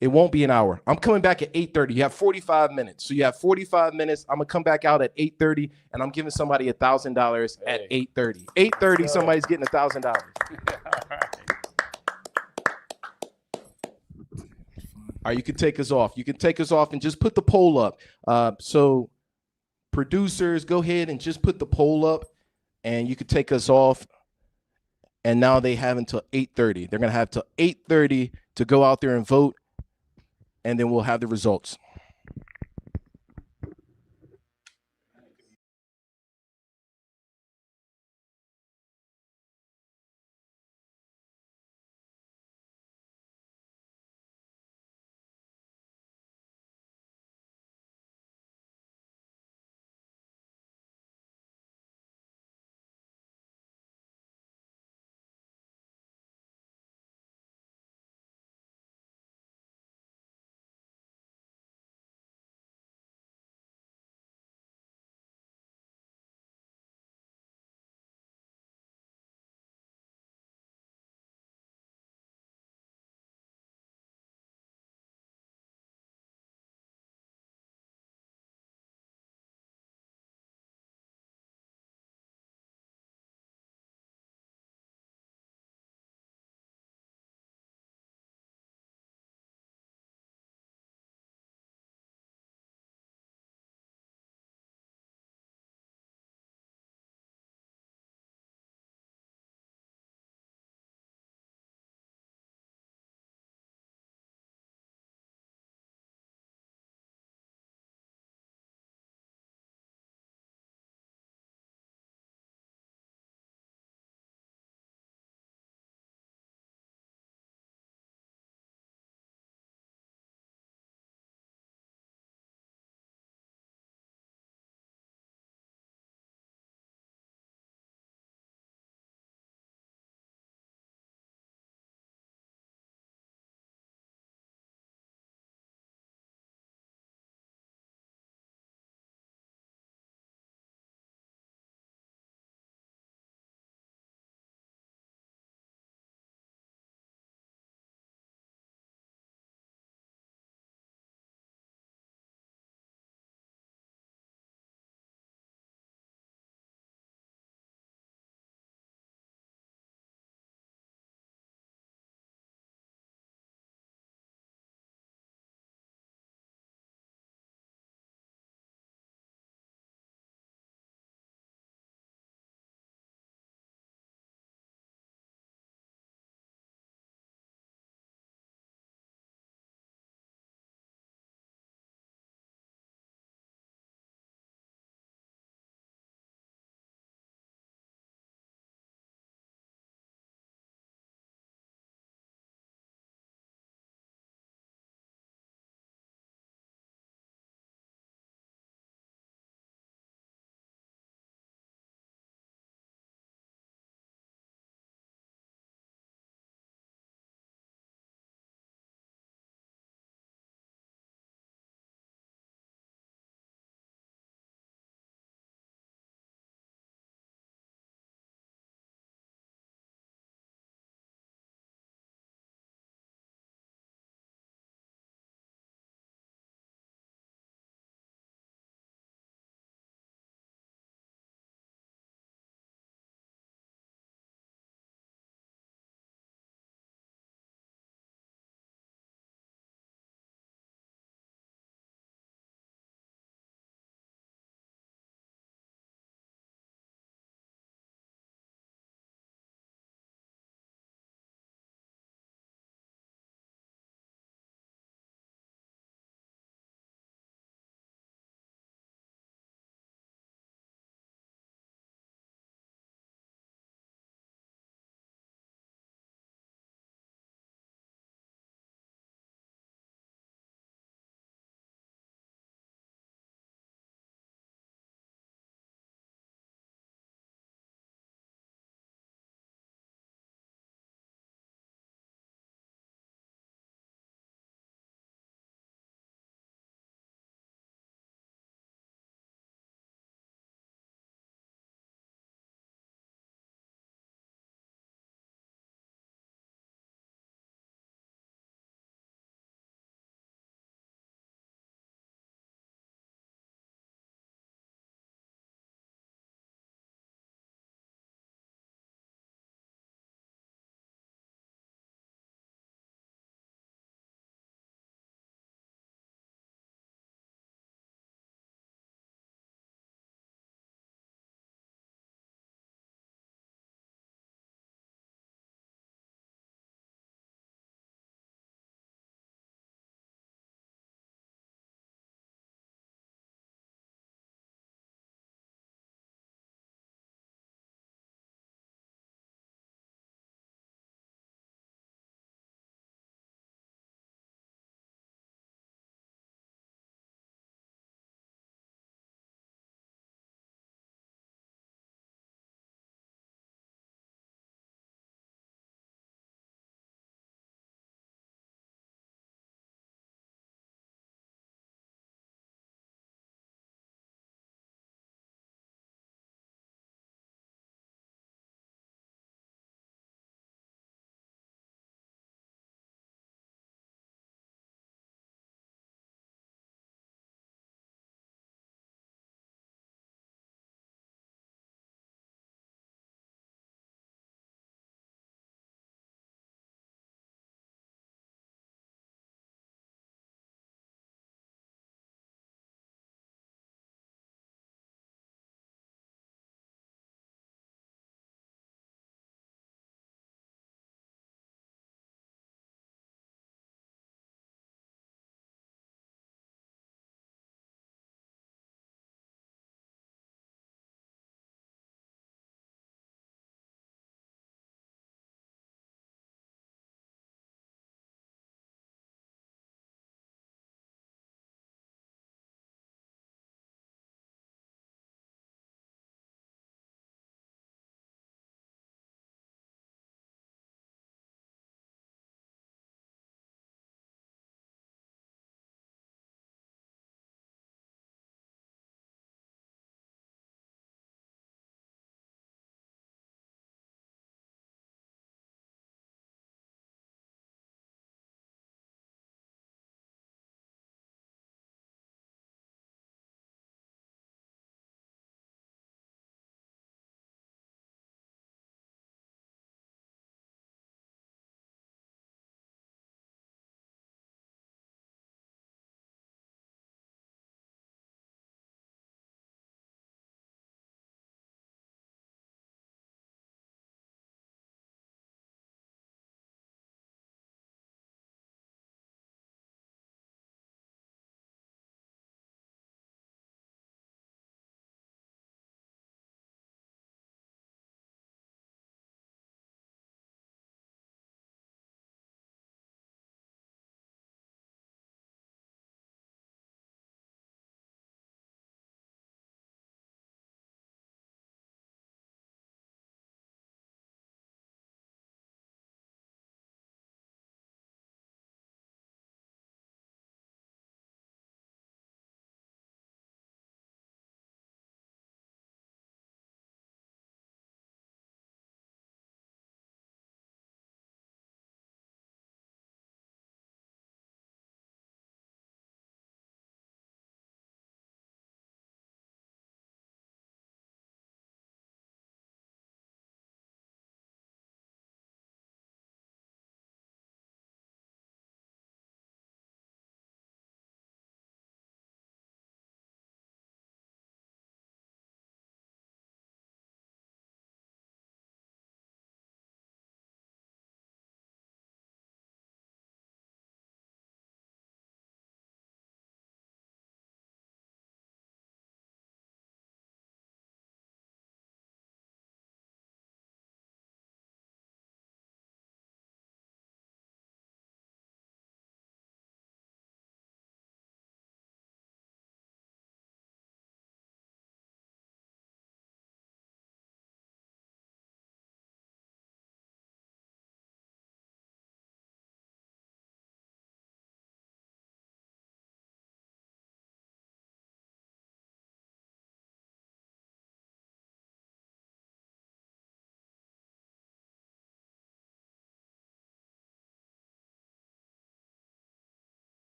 Speaker 1: it won't be an hour. I'm coming back at 8:30. You have 45 minutes. So you have 45 minutes. I'm going to come back out at 8:30, and I'm giving somebody $1,000 at 8:30. 8:30, somebody's getting $1,000. All right, you can take us off. You can take us off and just put the poll up. So producers, go ahead and just put the poll up, and you can take us off. And now they have until 8:30. They're going to have till 8:30 to go out there and vote, and then we'll have the results.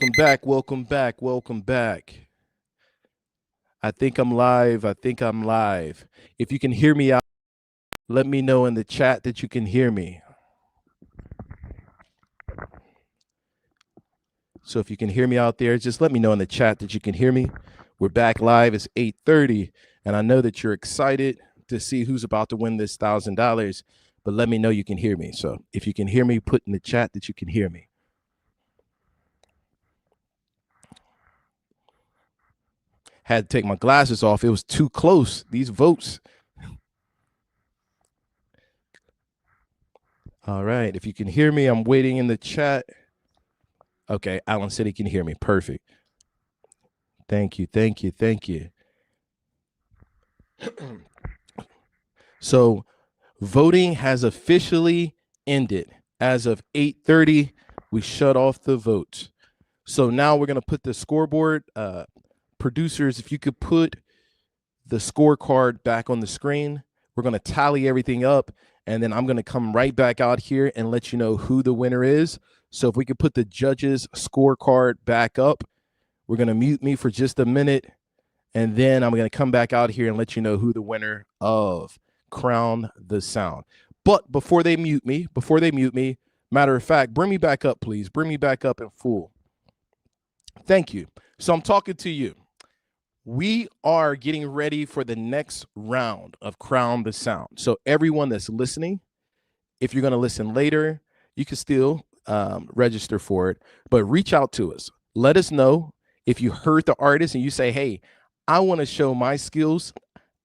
Speaker 1: Welcome back. Welcome back. Welcome back. I think I'm live. I think I'm live. If you can hear me out, let me know in the chat that you can hear me. So if you can hear me out there, just let me know in the chat that you can hear me. We're back live. It's 8:30, and I know that you're excited to see who's about to win this $1,000, but let me know you can hear me. So if you can hear me, put in the chat that you can hear me. Had to take my glasses off. It was too close. These votes. All right. If you can hear me, I'm waiting in the chat. Okay. Allan said he can hear me. Perfect. Thank you. Thank you. Thank you. So voting has officially ended. As of 8:30, we shut off the votes. So now we're going to put the scoreboard. Producers, if you could put the scorecard back on the screen, we're going to tally everything up, and then I'm going to come right back out here and let you know who the winner is. So if we could put the judges' scorecard back up, we're going to mute me for just a minute, and then I'm going to come back out here and let you know who the winner of Crown the Sound. But before they mute me, matter of fact, bring me back up, please. Bring me back up in full. Thank you. So I'm talking to you. We are getting ready for the next round of Crown the Sound. So everyone that's listening, if you're going to listen later, you can still register for it, but reach out to us. Let us know if you heard the artist and you say, hey, I want to show my skills.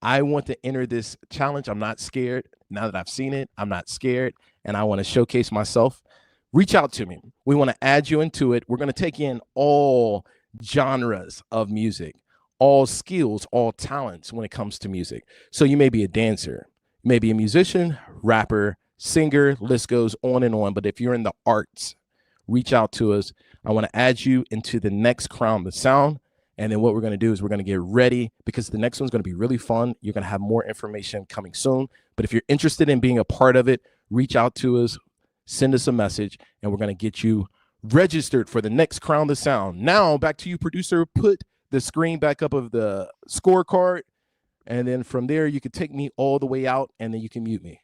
Speaker 1: I want to enter this challenge. I'm not scared. Now that I've seen it, I'm not scared, and I want to showcase myself. Reach out to me. We want to add you into it. We're going to take in all genres of music, all skills, all talents when it comes to music. So you may be a dancer, you may be a musician, rapper, singer, list goes on and on. But if you're in the arts, reach out to us. I want to add you into the next Crown the Sound. And then what we're going to do is we're going to get ready, because the next one's going to be really fun. You're going to have more information coming soon. But if you're interested in being a part of it, reach out to us, send us a message, and we're going to get you registered for the next Crown the Sound. Now, back to you, producer. Put the screen back up of the scorecard, and then from there, you can take me all the way out, and then you can mute me.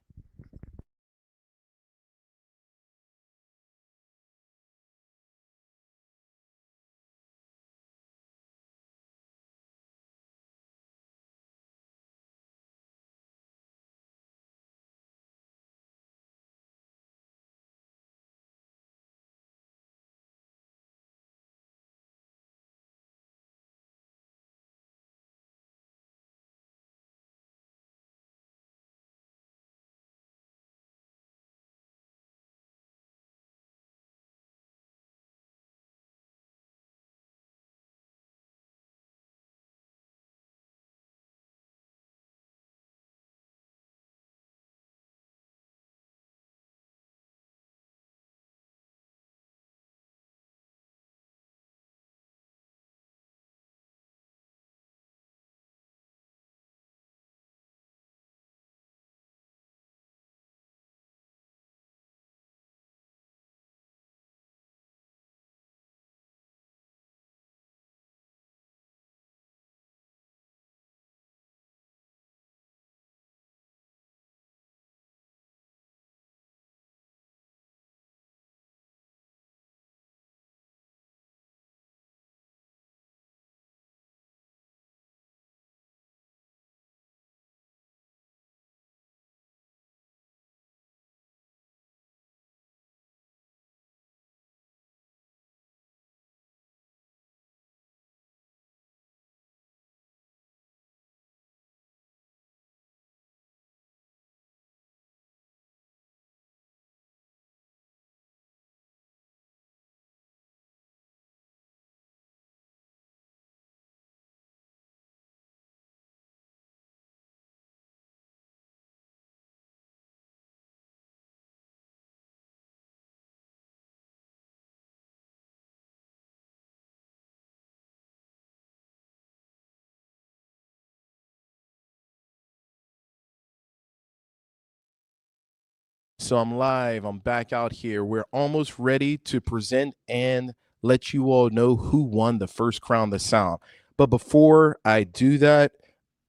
Speaker 1: So I'm live. I'm back out here. We're almost ready to present and let you all know who won the first Crown the Sound. But before I do that,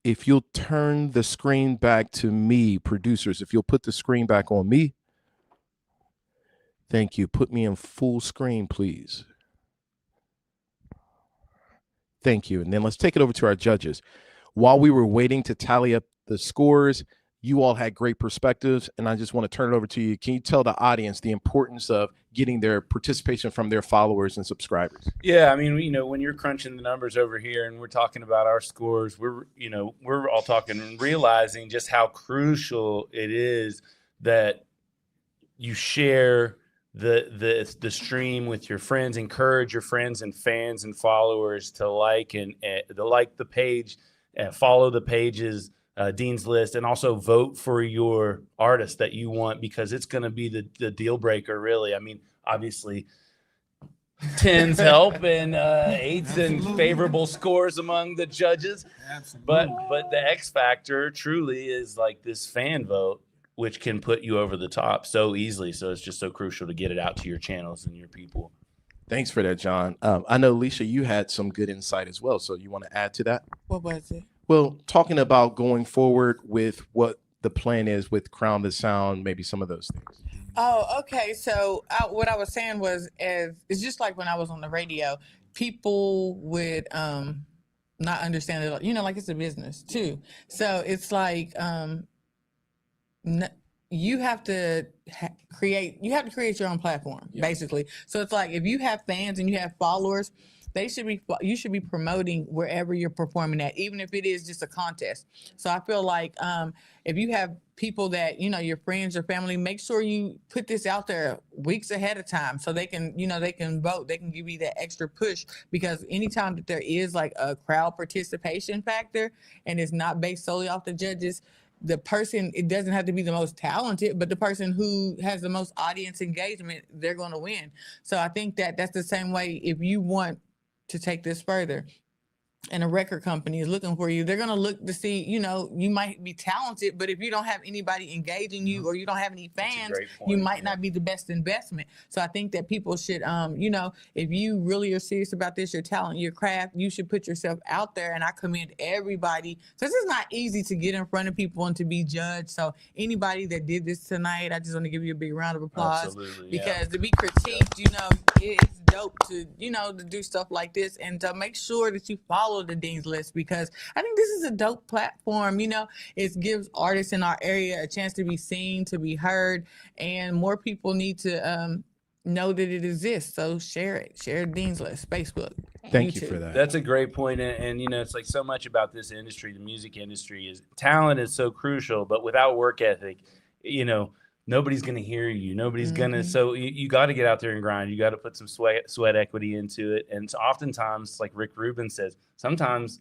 Speaker 1: if you'll turn the screen back to me, producers, if you'll put the screen back on me. Thank you. Put me in full screen, please. Thank you. And then let's take it over to our judges. While we were waiting to tally up the scores, you all had great perspectives, and I just want to turn it over to you. Can you tell the audience the importance of getting their participation from their followers and subscribers?
Speaker 3: Yeah, I mean, when you're crunching the numbers over here and we're talking about our scores, we're all talking and realizing just how crucial it is that you share the stream with your friends, encourage your friends and fans and followers to like the page, follow the pages, Dean's List, and also vote for your artist that you want, because it's going to be the deal breaker, really. I mean, obviously 10s help and 8s and favorable scores among the judges. Absolutely. But the X factor truly is like this fan vote, which can put you over the top so easily. So it's just so crucial to get it out to your channels and your people.
Speaker 1: Thanks for that, John. I know, Alicia, you had some good insight as well. So you want to add to that?
Speaker 4: What was it?
Speaker 1: Well, talking about going forward with what the plan is with Crown the Sound, maybe some of those things.
Speaker 4: Oh, okay. So what I was saying was, it's just like when I was on the radio, people would not understand it. Like it's a business too. So it's like you have to create your own platform, basically. So it's like if you have fans and you have followers, you should be promoting wherever you're performing at, even if it is just a contest. So I feel like if you have people that, your friends or family, make sure you put this out there weeks ahead of time so they can, they can vote. They can give you that extra push, because anytime that there is like a crowd participation factor and it's not based solely off the judges, the person, it doesn't have to be the most talented, but the person who has the most audience engagement, they're going to win. So I think that that's the same way if you want to take this further and a record company is looking for you, they're going to look to see, you might be talented, but if you don't have anybody engaging you or you don't have any fans, you might not be the best investment. So I think that people should, if you really are serious about this, your talent, your craft, you should put yourself out there. And I commend everybody. So this is not easy to get in front of people and to be judged. So anybody that did this tonight, I just want to give you a big round of applause.
Speaker 3: Absolutely,
Speaker 4: because to be critiqued, it's dope to, to do stuff like this and to make sure that you follow the Dean's List, because I think this is a dope platform. It gives artists in our area a chance to be seen, to be heard, and more people need to know that it exists. So share it. Share Dean's List, Facebook.
Speaker 1: Thank
Speaker 4: YouTube.
Speaker 1: you for that.
Speaker 3: That's a great point. And it's like so much about this industry, the music industry, is talent is so crucial, but without work ethic, nobody's going to hear you. Nobody's going to. So you got to get out there and grind. You got to put some sweat equity into it. And so oftentimes, like Rick Rubin says, sometimes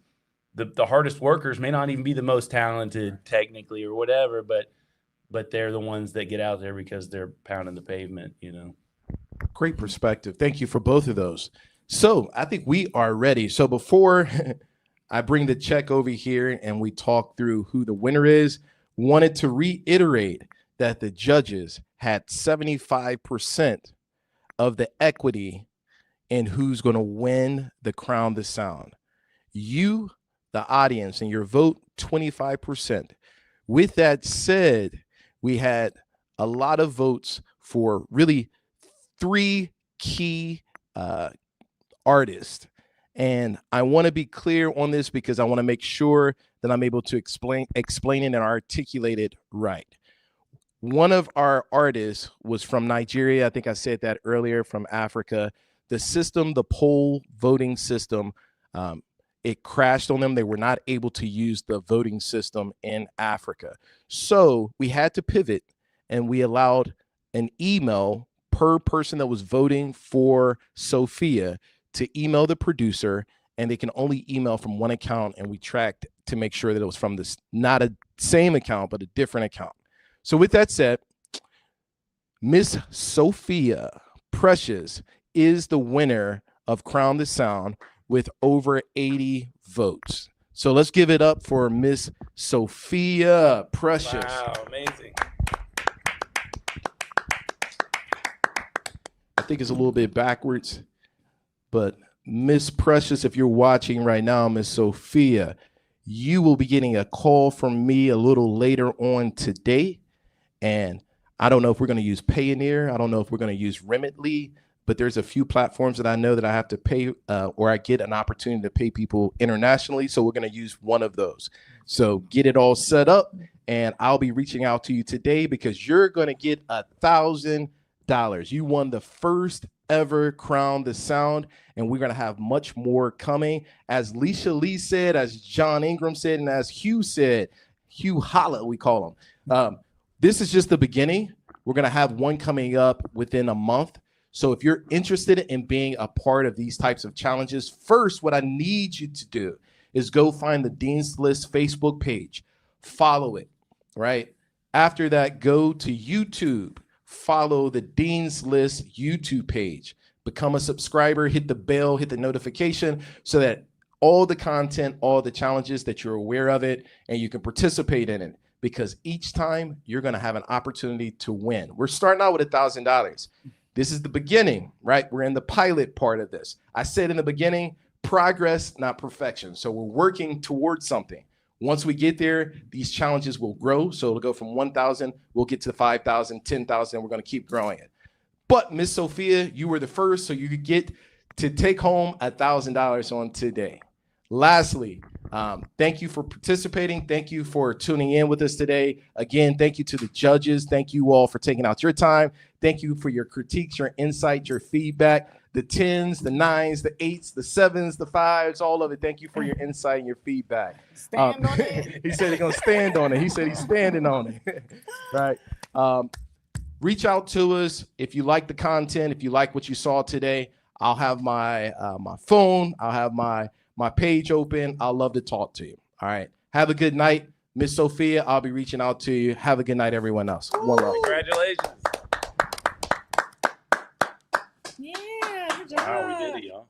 Speaker 3: the hardest workers may not even be the most talented technically or whatever, but they're the ones that get out there because they're pounding the pavement,
Speaker 1: Great perspective. Thank you for both of those. So I think we are ready. So before I bring the check over here and we talk through who the winner is, wanted to reiterate that the judges had 75% of the equity in who's going to win the Crown the Sound. You, the audience, and your vote, 25%. With that said, we had a lot of votes for really 3 key artists. And I want to be clear on this because I want to make sure that I'm able to explain it and articulate it right. One of our artists was from Nigeria. I think I said that earlier, from Africa. The poll voting system, it crashed on them. They were not able to use the voting system in Africa. So we had to pivot, and we allowed an email per person that was voting for Sophia to email the producer, and they can only email from one account, and we tracked to make sure that it was from this, not a same account, but a different account. So with that said, Miss Sophia Precious is the winner of Crown the Sound with over 80 votes. So let's give it up for Miss Sophia Precious.
Speaker 3: Wow, amazing.
Speaker 1: I think it's a little bit backwards. But Miss Precious, if you're watching right now, Miss Sophia, you will be getting a call from me a little later on today. And I don't know if we're going to use Payoneer. I don't know if we're going to use Remitly, but there's a few platforms that I know that I have to pay or I get an opportunity to pay people internationally. So we're going to use one of those. So get it all set up, and I'll be reaching out to you today because you're going to get $1,000. You won the first ever Crown the Sound, and we're going to have much more coming. As Leisha Lee said, as John Ingram said, and as Hugh said, Hugh Holla, we call him. This is just the beginning. We're going to have one coming up within a month. So if you're interested in being a part of these types of challenges, first, what I need you to do is go find the Dean's List Facebook page, follow it, right? After that, go to YouTube, follow the Dean's List YouTube page, become a subscriber, hit the bell, hit the notification so that all the content, all the challenges that you're aware of it, and you can participate in it. Because each time you're going to have an opportunity to win. We're starting out with $1,000. This is the beginning, right? We're in the pilot part of this. I said in the beginning, progress, not perfection. So we're working towards something. Once we get there, these challenges will grow. So it'll go from 1,000, we'll get to 5,000, 10,000, and we're going to keep growing it. But Miss Sophia, you were the first, so you could get to take home $1,000 on today. Lastly, thank you for participating. Thank you for tuning in with us today. Again, thank you to the judges. Thank you all for taking out your time. Thank you for your critiques, your insight, your feedback, the 10s, the 9s, the 8s, the 7s, the 5s, all of it. Thank you for your insight and your feedback.
Speaker 4: Stand on it.
Speaker 1: He said he's going to stand on it. He said he's standing on it. Right. Reach out to us if you like the content, if you like what you saw today. I'll have my my phone. I'll have my page open. I'll love to talk to you. All right. Have a good night. Miss Sophia, I'll be reaching out to you. Have a good night, everyone else. One love.
Speaker 3: Congratulations.
Speaker 4: Yeah, good job.
Speaker 3: Wow, we did it, y'all.